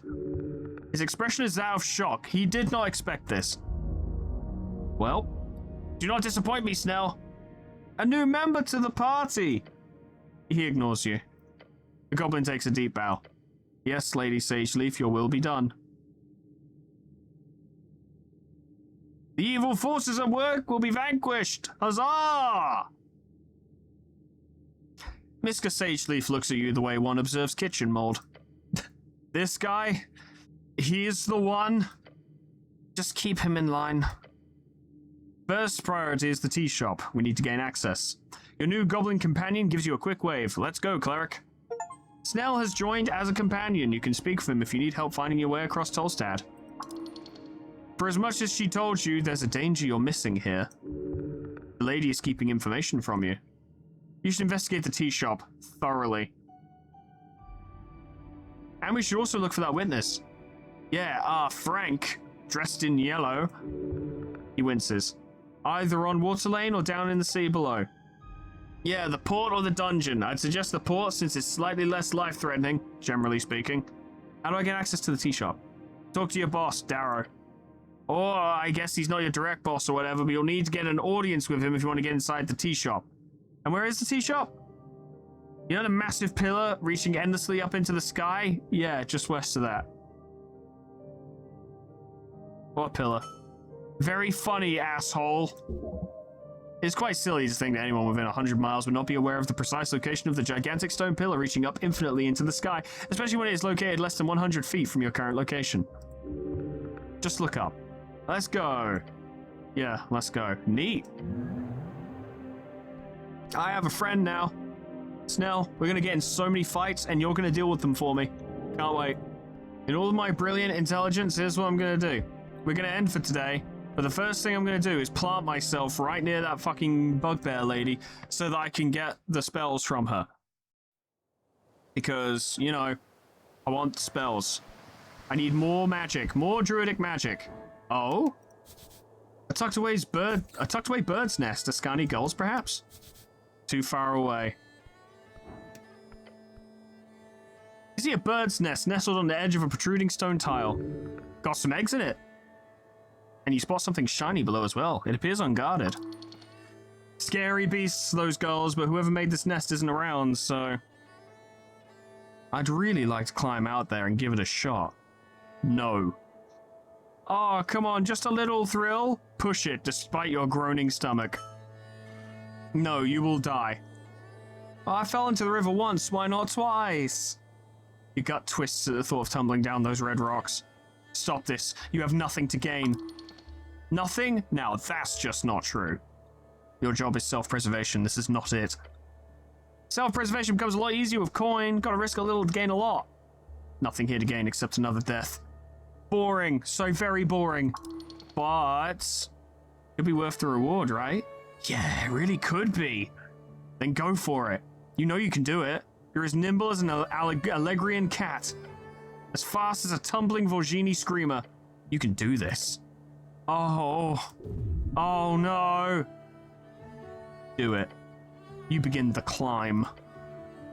His expression is that of shock. He did not expect this. Well, do not disappoint me, Snell. A new member to the party. He ignores you. The goblin takes a deep bow. Yes, Lady Sageleaf, your will be done. The evil forces at work will be vanquished. Huzzah! Miska Sageleaf looks at you the way one observes kitchen mold. This guy? He is the one? Just keep him in line. First priority is the tea shop. We need to gain access. Your new goblin companion gives you a quick wave. Let's go, cleric. Snell has joined as a companion. You can speak with him if you need help finding your way across Tolstad. For as much as she told you, there's a danger you're missing here. The lady is keeping information from you. You should investigate the tea shop thoroughly. And we should also look for that witness. Yeah, Frank, dressed in yellow. He winces. Either on Water Lane or down in the sea below. Yeah, the port or the dungeon. I'd suggest the port since it's slightly less life-threatening, generally speaking. How do I get access to the tea shop? Talk to your boss, Darrow. Or I guess he's not your direct boss or whatever, but you'll need to get an audience with him if you want to get inside the tea shop. And where is the tea shop? You know the massive pillar reaching endlessly up into the sky? Yeah, just west of that. What pillar? Very funny, asshole. It's quite silly to think that anyone within 100 miles would not be aware of the precise location of the gigantic stone pillar reaching up infinitely into the sky, especially when it is located less than 100 feet from your current location. Just look up. Let's go. Yeah, let's go. Neat. I have a friend now. Snell, we're going to get in so many fights, and you're going to deal with them for me. Can't wait. In all of my brilliant intelligence, here's what I'm going to do. We're going to end for today. But the first thing I'm going to do is plant myself right near that fucking bugbear lady so that I can get the spells from her. Because, you know, I want spells. I need more magic, more druidic magic. Oh? A tucked away bird's nest, Ascani gulls, perhaps? Too far away. You see a bird's nest nestled on the edge of a protruding stone tile. Got some eggs in it. And you spot something shiny below as well. It appears unguarded. Scary beasts, those gulls, but whoever made this nest isn't around, so... I'd really like to climb out there and give it a shot. No. Oh, come on, just a little thrill? Push it, despite your groaning stomach. No, you will die. Oh, I fell into the river once, why not twice? Your gut twists at the thought of tumbling down those red rocks. Stop this, you have nothing to gain. Nothing? Now that's just not true. Your job is self-preservation, this is not it. Self-preservation becomes a lot easier with coin, gotta risk a little to gain a lot. Nothing here to gain except another death. Boring, so very boring. But... could be worth the reward, right? Yeah, it really could be. Then go for it. You know you can do it. You're as nimble as an Allegrian cat. As fast as a tumbling Volgini screamer. You can do this. Oh. Oh no. Do it. You begin the climb.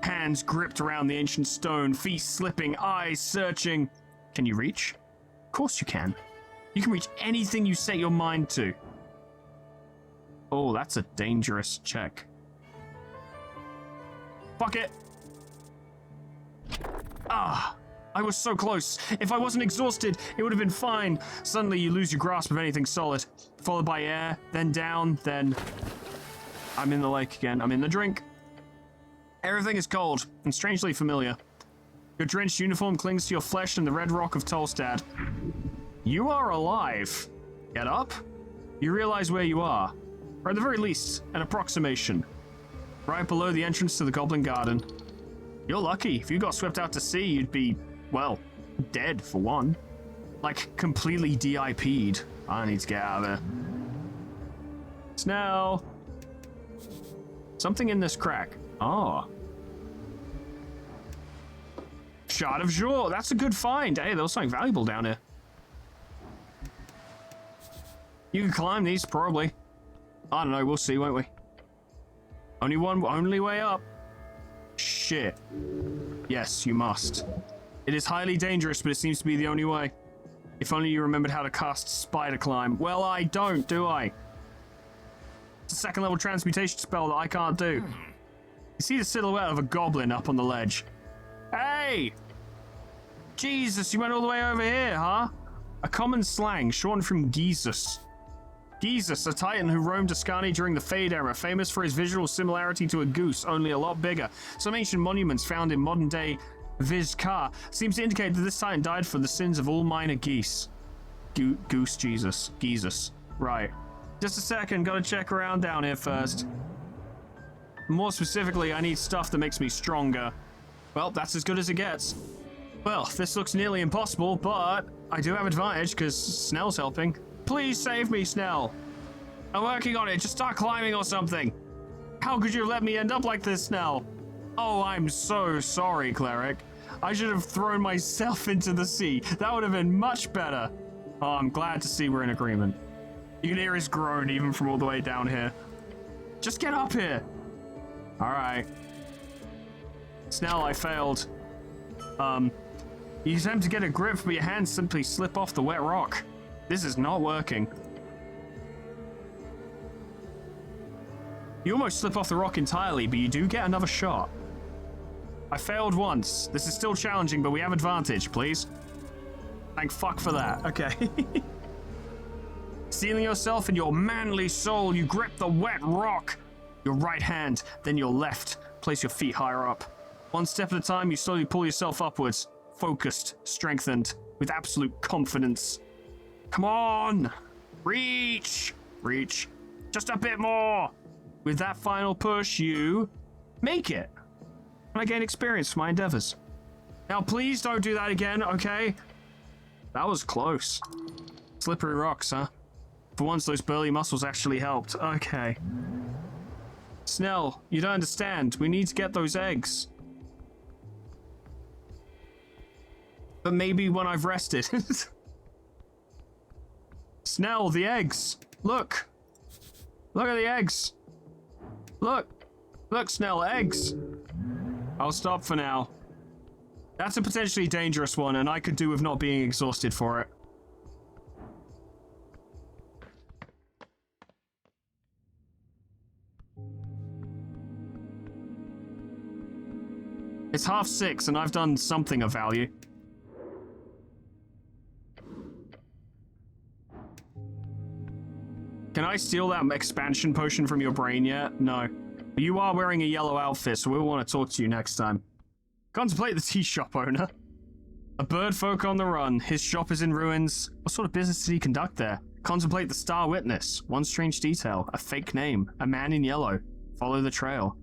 Hands gripped around the ancient stone, feet slipping, eyes searching. Can you reach? Of course you can. You can reach anything you set your mind to. Oh, that's a dangerous check. Fuck it. Ah. I was so close. If I wasn't exhausted, it would have been fine. Suddenly you lose your grasp of anything solid, followed by air, then down, then... I'm in the lake again. I'm in the drink. Everything is cold and strangely familiar. Your drenched uniform clings to your flesh in the red rock of Tolstad. You are alive. Get up. You realize where you are. Or at the very least, an approximation. Right below the entrance to the Goblin Garden. You're lucky. If you got swept out to sea, you'd be... well, dead, for one. Like, completely DIP'd. I need to get out of there. Snell! Something in this crack. Oh. Shard of Jour. That's a good find. Hey, there was something valuable down here. You can climb these, probably. I don't know, we'll see, won't we? Only way up. Shit. Yes, you must. It is highly dangerous, but it seems to be the only way. If only you remembered how to cast Spider Climb. Well, I don't, do I? It's a second level transmutation spell that I can't do. You see the silhouette of a goblin up on the ledge. Hey! Jesus, you went all the way over here, huh? A common slang, shortened from Geezus. Geezus, a titan who roamed Ascani during the Fade era, famous for his visual similarity to a goose, only a lot bigger. Some ancient monuments found in modern-day Vizcar seems to indicate that this titan died for the sins of all minor geese. Goose Jesus. Geezus. Right. Just a second, gotta check around down here first. More specifically, I need stuff that makes me stronger. Well, that's as good as it gets. Well, this looks nearly impossible, but I do have advantage because Snell's helping. Please save me, Snell. I'm working on it. Just start climbing or something. How could you let me end up like this, Snell? Oh, I'm so sorry, Cleric. I should have thrown myself into the sea. That would have been much better. Oh, I'm glad to see we're in agreement. You can hear his groan even from all the way down here. Just get up here. All right. Snell, I failed. You attempt to get a grip, but your hands simply slip off the wet rock. This is not working. You almost slip off the rock entirely, but you do get another shot. I failed once. This is still challenging, but we have advantage, please. Thank fuck for that. Okay. Sealing yourself in your manly soul, you grip the wet rock. Your right hand, then your left. Place your feet higher up. One step at a time, you slowly pull yourself upwards. Focused, strengthened, with absolute confidence. Come on! Reach! Reach. Just a bit more! With that final push, you make it. And I gain experience for my endeavors. Now, please don't do that again, okay? That was close. Slippery rocks, huh? For once, those burly muscles actually helped. Okay. Snell, you don't understand. We need to get those eggs. But maybe when I've rested. Snell, the eggs. Look. Look at the eggs. Look. Look, Snell, eggs. I'll stop for now. That's a potentially dangerous one, and I could do with not being exhausted for it. It's 6:30, and I've done something of value. Can I steal that expansion potion from your brain yet? No. But you are wearing a yellow outfit, so we'll want to talk to you next time. Contemplate the tea shop owner. A bird folk on the run. His shop is in ruins. What sort of business did he conduct there? Contemplate the star witness. One strange detail. A fake name. A man in yellow. Follow the trail.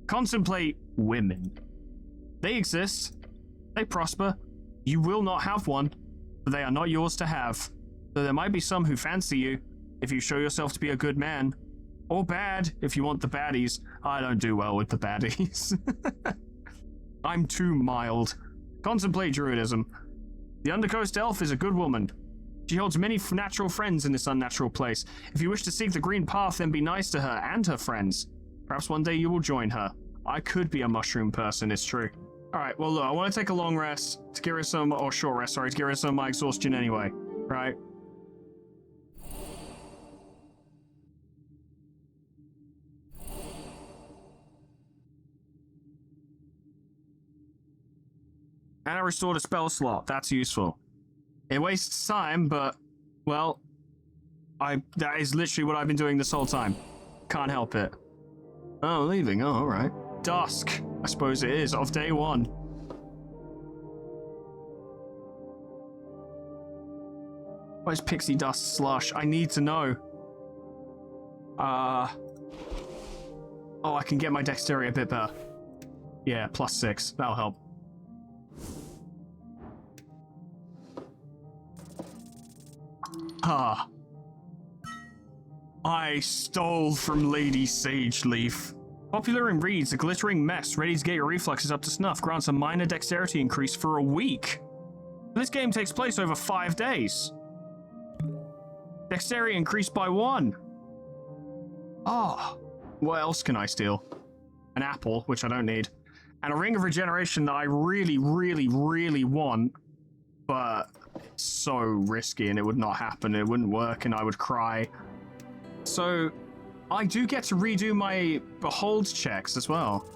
Contemplate women. They exist. They prosper. You will not have one, but they are not yours to have. Though there might be some who fancy you, if you show yourself to be a good man. Or bad, if you want the baddies. I don't do well with the baddies. I'm too mild. Contemplate druidism. The Undercoast Elf is a good woman. She holds many natural friends in this unnatural place. If you wish to seek the green path, then be nice to her and her friends. Perhaps one day you will join her. I could be a mushroom person, it's true. Alright, well look, I want to take a long rest to get rid of some, or short rest, sorry, to get rid of some of my exhaustion anyway. Right? And I restored a spell slot. That's useful. It wastes time, but, well, that is literally what I've been doing this whole time. Can't help it. Oh, leaving. Oh, alright. Dusk, I suppose it is, of day 1. What is pixie dust slush? I need to know. Oh, I can get my dexterity a bit better. Yeah, +6. That'll help. Ah. I stole from Lady Sageleaf. Popular in Reeds, a glittering mess ready to get your reflexes up to snuff grants a minor dexterity increase for a week. This game takes place over 5 days. Dexterity increased by 1. Oh. What else can I steal? An apple, which I don't need. And a ring of regeneration that I really, really, really want, but it's so risky and it would not happen. It wouldn't work and I would cry. So I do get to redo my behold checks as well.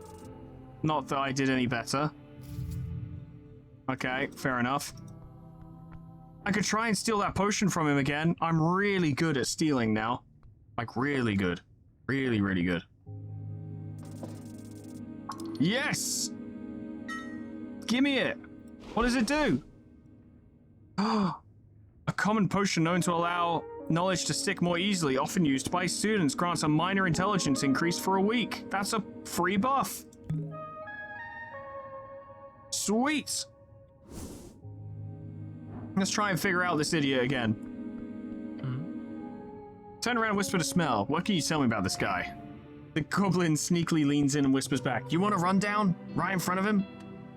Not that I did any better. Okay, fair enough. I could try and steal that potion from him again. I'm really good at stealing now. Like, really good. Really, really good. Yes! Give me it! What does it do? A common potion known to allow Knowledge to stick more easily, often used by students, grants a minor intelligence increase for a week. That's a free buff. Sweet. Let's try and figure out this idiot again. Turn around and whisper to Smell. What can you tell me about this guy? The goblin sneakily leans in and whispers back. You want a rundown? Right in front of him?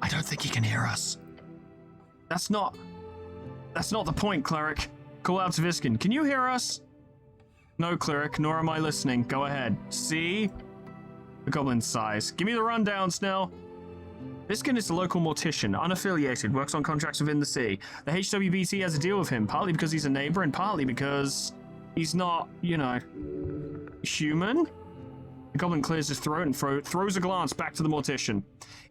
I don't think he can hear us. That's not the point, Cleric. Call out to Viskin. Can you hear us? No, Cleric, nor am I listening. Go ahead. See? The goblin sighs. Give me the rundown, Snell. Viskin is a local mortician, unaffiliated, works on contracts within the city. The HWBT has a deal with him, partly because he's a neighbor and partly because he's not, you know, human? The goblin clears his throat and throws a glance back to the mortician.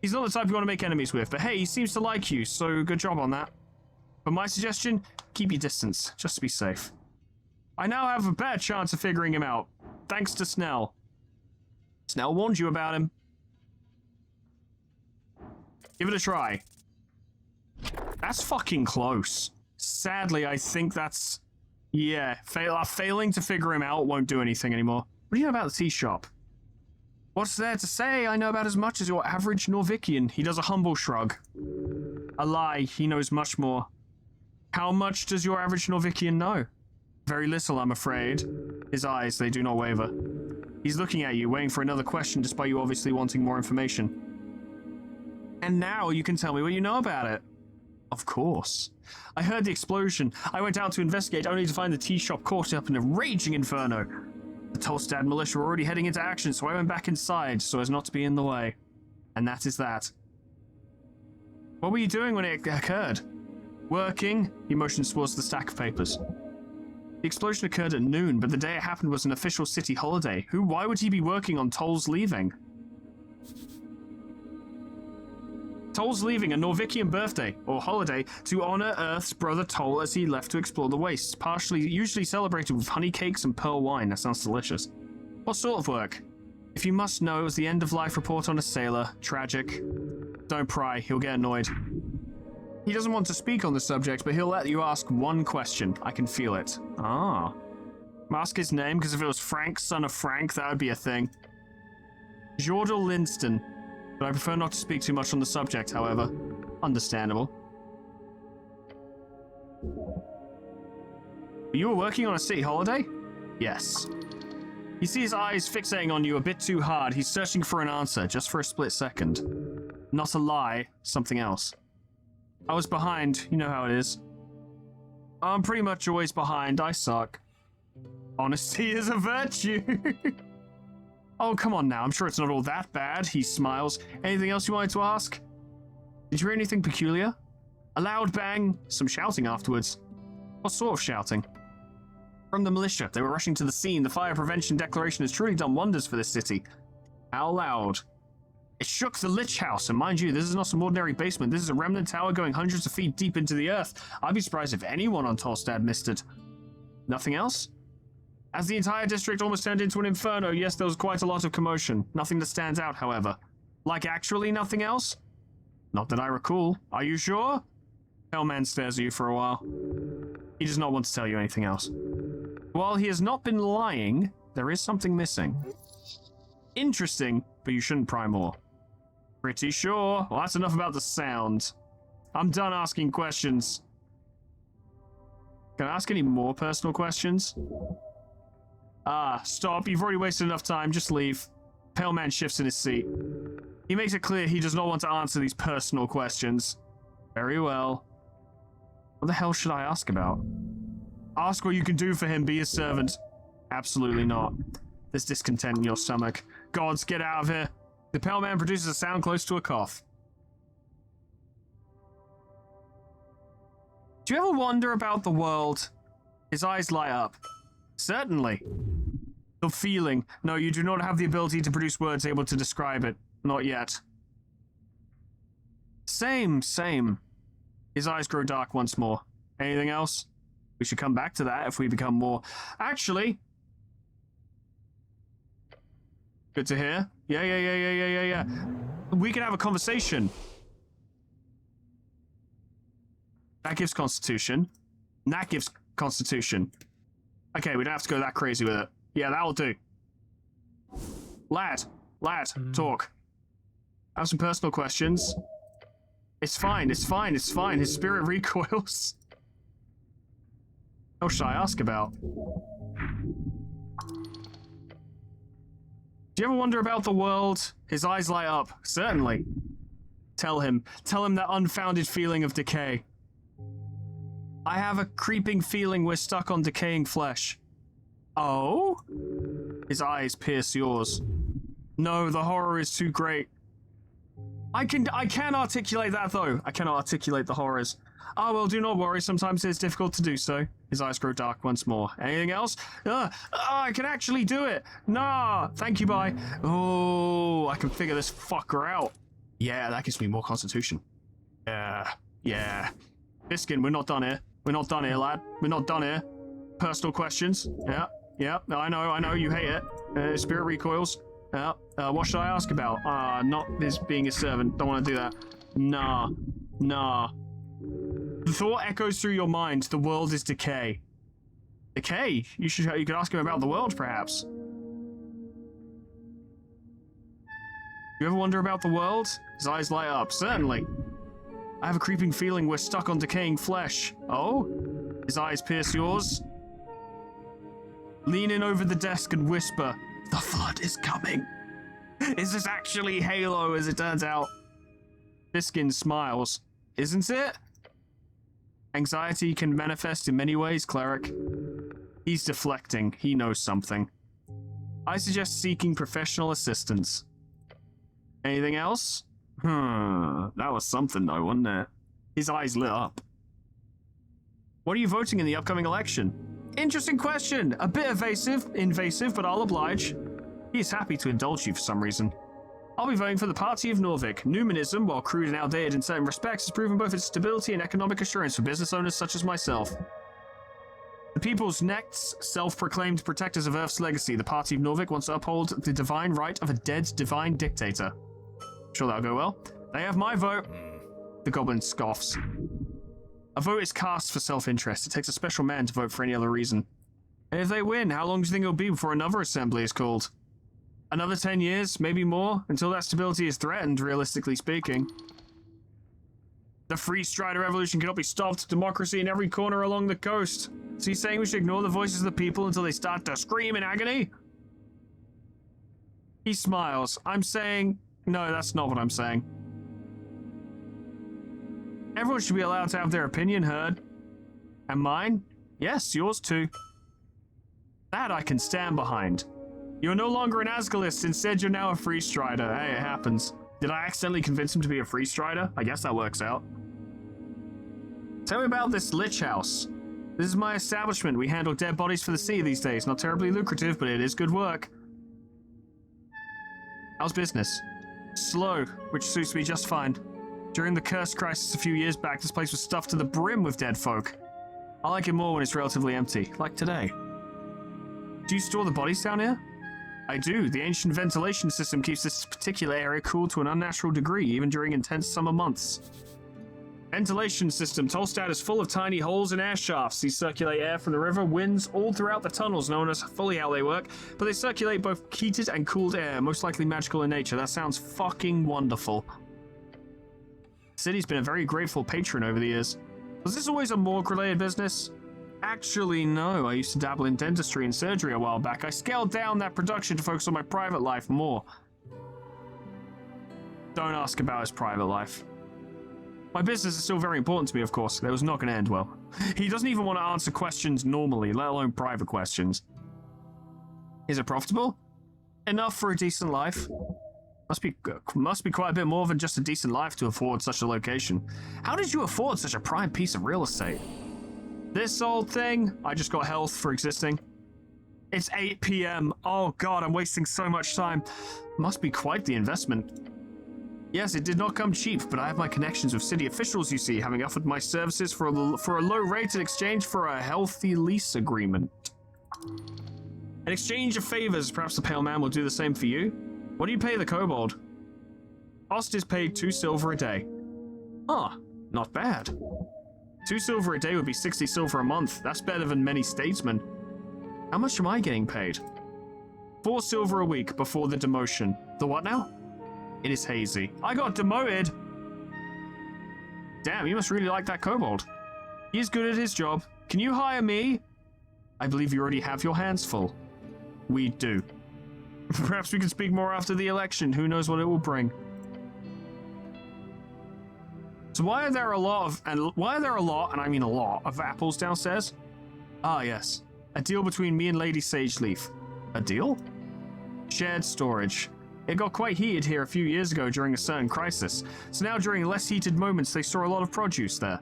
He's not the type you want to make enemies with, but hey, he seems to like you, so good job on that. But my suggestion, keep your distance, just to be safe. I now have a better chance of figuring him out, thanks to Snell. Snell warned you about him. Give it a try. That's fucking close. Sadly, I think that's... Yeah, failing to figure him out won't do anything anymore. What do you know about the tea shop? What's there to say? I know about as much as your average Norvikian. He does a humble shrug. A lie, he knows much more. How much does your average Norvikian know? Very little, I'm afraid. His eyes, they do not waver. He's looking at you, waiting for another question despite you obviously wanting more information. And now you can tell me what you know about it. Of course. I heard the explosion. I went out to investigate only to find the tea shop caught up in a raging inferno. The Tolstad militia were already heading into action, so I went back inside so as not to be in the way. And that is that. What were you doing when it occurred? Working. He motions towards the stack of papers. The explosion occurred at noon, but the day it happened was an official city holiday. Why would he be working on Toll's leaving? Toll's leaving a Norvikian birthday, or holiday, to honor Earth's brother Toll as he left to explore the wastes, usually celebrated with honey cakes and pearl wine. That sounds delicious. What sort of work? If you must know, it was the end-of-life report on a sailor. Tragic. Don't pry, he'll get annoyed. He doesn't want to speak on the subject, but he'll let you ask one question. I can feel it. Ah. Ask his name, because if it was Frank, son of Frank, that would be a thing. Jordal Linston. But I prefer not to speak too much on the subject, however. Understandable. You were working on a city holiday? Yes. You see his eyes fixating on you a bit too hard. He's searching for an answer, just for a split second. Not a lie, something else. I was behind, you know how it is. I'm pretty much always behind, I suck. Honesty is a virtue. Oh, come on now, I'm sure it's not all that bad, he smiles. Anything else you wanted to ask? Did you hear anything peculiar? A loud bang, some shouting afterwards. What sort of shouting? From the militia, they were rushing to the scene. The fire prevention declaration has truly done wonders for this city. How loud? It shook the Lich House, and mind you, this is not some ordinary basement. This is a remnant tower going hundreds of feet deep into the earth. I'd be surprised if anyone on Tolstad missed it. Nothing else? As the entire district almost turned into an inferno, yes, there was quite a lot of commotion. Nothing that stands out, however. Like actually nothing else? Not that I recall. Are you sure? Hellman stares at you for a while. He does not want to tell you anything else. While he has not been lying, there is something missing. Interesting, but you shouldn't pry more. Pretty sure. Well, that's enough about the sound. I'm done asking questions. Can I ask any more personal questions? Ah, stop. You've already wasted enough time. Just leave. Pale Man shifts in his seat. He makes it clear he does not want to answer these personal questions. Very well. What the hell should I ask about? Ask what you can do for him. Be his servant. Absolutely not. There's discontent in your stomach. Gods, get out of here. The Pale Man produces a sound close to a cough. Do you ever wonder about the world? His eyes light up. Certainly. The feeling. No, you do not have the ability to produce words able to describe it. Not yet. Same. His eyes grow dark once more. Anything else? We should come back to that if we become more... Actually... Good to hear. Yeah. We can have a conversation. That gives Constitution. And that gives Constitution. Okay, we don't have to go that crazy with it. Yeah, that'll do. Lad, talk. I have some personal questions. It's fine. His spirit recoils. What should I ask about? Do you ever wonder about the world? His eyes light up. Certainly. Tell him that unfounded feeling of decay. I have a creeping feeling we're stuck on decaying flesh. Oh? His eyes pierce yours. No, the horror is too great. I can articulate that, though. I cannot articulate the horrors. Ah, well, do not worry. Sometimes it's difficult to do so. His eyes grow dark once more. Anything else? I can actually do it. Nah, thank you, bye. Oh, I can figure this fucker out. Yeah, that gives me more constitution. Yeah. Biskin, we're not done here. We're not done here, lad. We're not done here. Personal questions. Yeah. I know. You hate it. Spirit recoils. Yeah. What should I ask about? Not this being a servant. Don't want to do that. Nah. The thought echoes through your mind. The world is decay. Decay? You could ask him about the world, perhaps. You ever wonder about the world? His eyes light up. Certainly. I have a creeping feeling we're stuck on decaying flesh. Oh? His eyes pierce yours. Lean in over the desk and whisper, the flood is coming. Is this actually Halo, as it turns out? Biskin smiles. Isn't it? Anxiety can manifest in many ways, cleric. He's deflecting. He knows something. I suggest seeking professional assistance. Anything else? That was something though, wasn't it? His eyes lit up. What are you voting in the upcoming election? Interesting question. A bit invasive, but I'll oblige. He is happy to indulge you for some reason. I'll be voting for the Party of Norvik. Numanism, while crude and outdated in certain respects, has proven both its stability and economic assurance for business owners such as myself. The people's next self-proclaimed protectors of Earth's legacy, the Party of Norvik wants to uphold the divine right of a dead divine dictator. Sure that'll go well. They have my vote. The goblin scoffs. A vote is cast for self-interest. It takes a special man to vote for any other reason. And if they win, how long do you think it'll be before another assembly is called? Another 10 years, maybe more, until that stability is threatened, realistically speaking. The Free Strider Revolution cannot be stopped. Democracy in every corner along the coast. So he's saying we should ignore the voices of the people until they start to scream in agony? He smiles. I'm saying... No, that's not what I'm saying. Everyone should be allowed to have their opinion heard. And mine? Yes, yours too. That I can stand behind. You're no longer an Asgalist, instead you're now a Free Strider. Hey, it happens. Did I accidentally convince him to be a Free Strider? I guess that works out. Tell me about this Lich House. This is my establishment. We handle dead bodies for the sea these days. Not terribly lucrative, but it is good work. How's business? Slow, which suits me just fine. During the Curse Crisis a few years back, this place was stuffed to the brim with dead folk. I like it more when it's relatively empty, like today. Do you store the bodies down here? I do. The ancient ventilation system keeps this particular area cool to an unnatural degree, even during intense summer months. Ventilation system. Tolstad is full of tiny holes and air shafts. These circulate air from the river, winds all throughout the tunnels, known as fully how they work, but they circulate both heated and cooled air, most likely magical in nature. That sounds fucking wonderful. The city's been a very grateful patron over the years. Was this always a morgue-related business? Actually, no. I used to dabble in dentistry and surgery a while back. I scaled down that production to focus on my private life more. Don't ask about his private life. My business is still very important to me, of course. That was not going to end well. He doesn't even want to answer questions normally, let alone private questions. Is it profitable? Enough for a decent life. Must be quite a bit more than just a decent life to afford such a location. How did you afford such a prime piece of real estate? This old thing, I just got health for existing. It's 8 p.m. Oh god, I'm wasting so much time. Must be quite the investment. Yes, it did not come cheap, but I have my connections with city officials, you see, having offered my services for a low rate in exchange for a healthy lease agreement. In exchange of favors, perhaps the Pale Man will do the same for you. What do you pay the kobold? Cost is paid 2 silver a day. Ah, not bad. 2 silver a day would be 60 silver a month. That's better than many statesmen. How much am I getting paid? 4 silver a week before the demotion. The what now? It is hazy. I got demoted! Damn, you must really like that kobold. He is good at his job. Can you hire me? I believe you already have your hands full. We do. Perhaps we can speak more after the election. Who knows what it will bring. So why are there a lot, and I mean a lot, of apples downstairs? Ah, yes. A deal between me and Lady Sageleaf. A deal? Shared storage. It got quite heated here a few years ago during a certain crisis, so now during less heated moments they store a lot of produce there.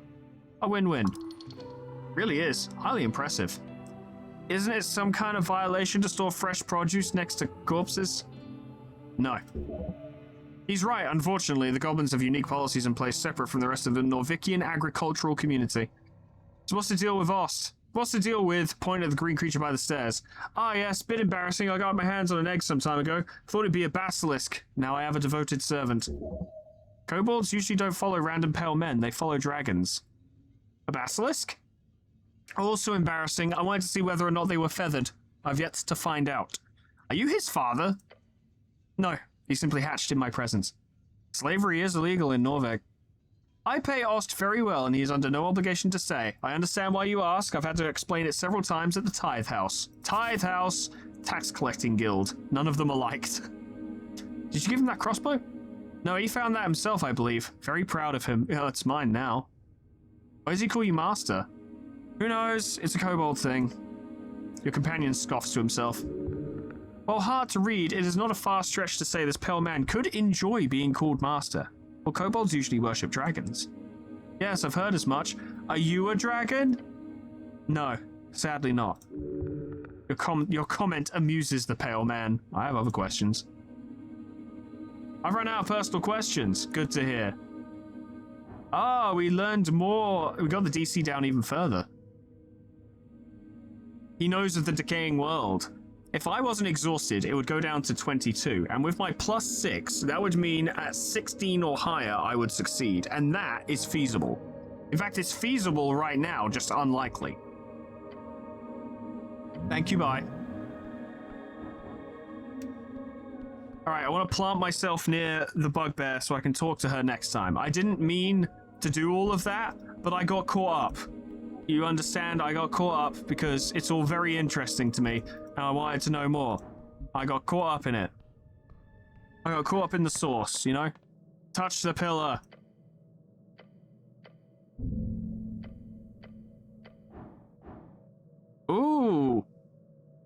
A win-win. Really is. Highly impressive. Isn't it some kind of violation to store fresh produce next to corpses? No. He's right, unfortunately, the goblins have unique policies in place separate from the rest of the Norvikian agricultural community. So what's the deal with Ost? What's the deal with point at the green creature by the stairs? Ah yes, bit embarrassing, I got my hands on an egg some time ago. Thought it'd be a basilisk. Now I have a devoted servant. Kobolds usually don't follow random pale men, they follow dragons. A basilisk? Also embarrassing, I wanted to see whether or not they were feathered. I've yet to find out. Are you his father? No, he simply hatched in my presence. Slavery is illegal in Norveg. I pay Ost very well, and he is under no obligation to stay. I understand why you ask. I've had to explain it several times at the Tithe House. Tithe House, tax collecting guild. None of them are liked. Did you give him that crossbow? No, he found that himself, I believe. Very proud of him. Oh, it's mine now. Why does he call you master? Who knows? It's a kobold thing. Your companion scoffs to himself. While hard to read, it is not a far stretch to say this pale man could enjoy being called master. Well, kobolds usually worship dragons. Yes, I've heard as much. Are you a dragon? No, sadly not. Your comment amuses the pale man. I have other questions. I've run out of personal questions. Good to hear. Ah, we learned more. We got the DC down even further. He knows of the decaying world. If I wasn't exhausted, it would go down to 22, and with my +6, that would mean at 16 or higher, I would succeed, and that is feasible. In fact, it's feasible right now, just unlikely. Thank you, bye. Alright, I want to plant myself near the bugbear so I can talk to her next time. I didn't mean to do all of that, but I got caught up. You understand? I got caught up because it's all very interesting to me, and I wanted to know more. I got caught up in it. I got caught up in the sauce, you know? Touch the pillar. Ooh.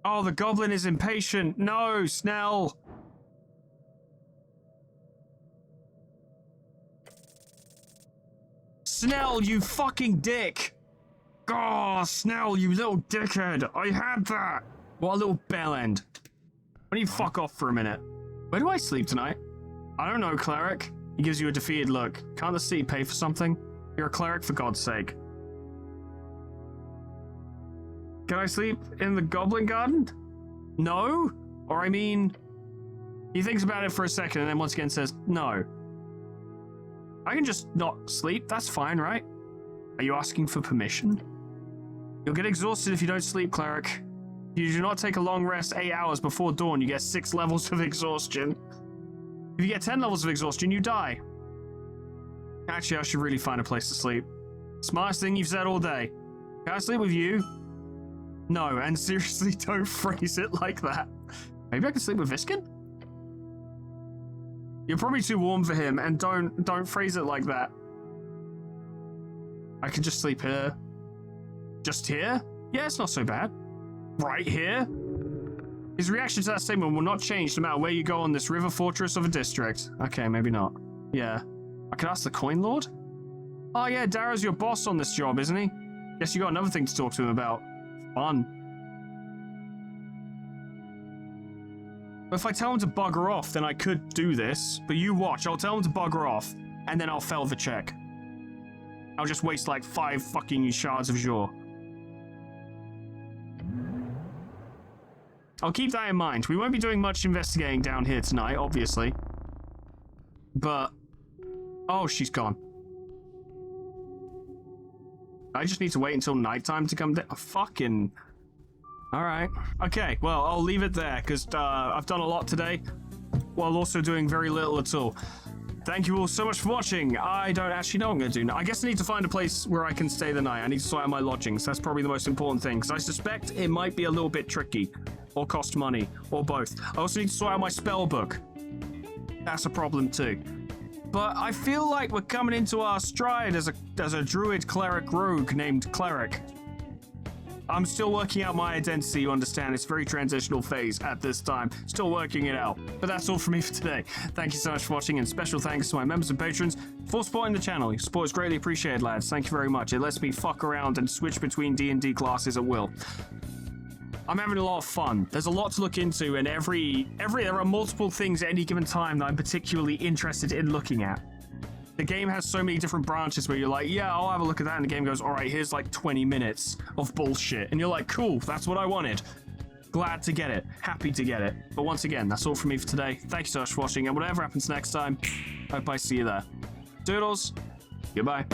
Oh, the goblin is impatient. No, Snell. Snell, you fucking dick. Oh, Snell, you little dickhead. I had that. What a little bellend. Why don't you fuck off for a minute? Where do I sleep tonight? I don't know, cleric. He gives you a defeated look. Can't the city pay for something? You're a cleric, for God's sake. Can I sleep in the Goblin Garden? No? Or I mean... He thinks about it for a second and then once again says, no. I can just not sleep, that's fine, right? Are you asking for permission? You'll get exhausted if you don't sleep, cleric. If you do not take a long rest 8 hours before dawn, you get 6 levels of exhaustion. If you get 10 levels of exhaustion, you die. Actually, I should really find a place to sleep. Smartest thing you've said all day. Can I sleep with you? No, and seriously, don't phrase it like that. Maybe I can sleep with Viskin? You're probably too warm for him, and don't phrase it like that. I can just sleep here. Just here? Yeah, it's not so bad. Right here? His reaction to that statement will not change no matter where you go on this river fortress of a district. Okay, maybe not. Yeah. I could ask the Coin Lord? Oh yeah, Darrow's your boss on this job, isn't he? Guess you got another thing to talk to him about. Fun. But if I tell him to bugger off, then I could do this. But you watch, I'll tell him to bugger off, and then I'll fail the check. I'll just waste like 5 fucking shards of Jor. I'll keep that in mind. We won't be doing much investigating down here tonight, obviously. But... Oh, she's gone. I just need to wait until nighttime to come down. Fucking... All right. Okay, well, I'll leave it there, because I've done a lot today, while also doing very little at all. Thank you all so much for watching. I don't actually know what I'm going to do now. I guess I need to find a place where I can stay the night. I need to sort out my lodgings. That's probably the most important thing, because I suspect it might be a little bit tricky, or cost money, or both. I also need to sort out my spell book. That's a problem too. But I feel like we're coming into our stride as a druid cleric rogue named Cleric. I'm still working out my identity, you understand. It's a very transitional phase at this time. Still working it out. But that's all from me for today. Thank you so much for watching, and special thanks to my members and patrons for supporting the channel. Your support is greatly appreciated, lads. Thank you very much. It lets me fuck around and switch between D&D classes at will. I'm having a lot of fun. There's a lot to look into, and there are multiple things at any given time that I'm particularly interested in looking at. The game has so many different branches where you're like, yeah, I'll have a look at that, and the game goes, all right, here's like 20 minutes of bullshit. And you're like, cool, that's what I wanted. Glad to get it. Happy to get it. But once again, that's all from me for today. Thank you so much for watching, and whatever happens next time, hope I see you there. Doodles. Goodbye.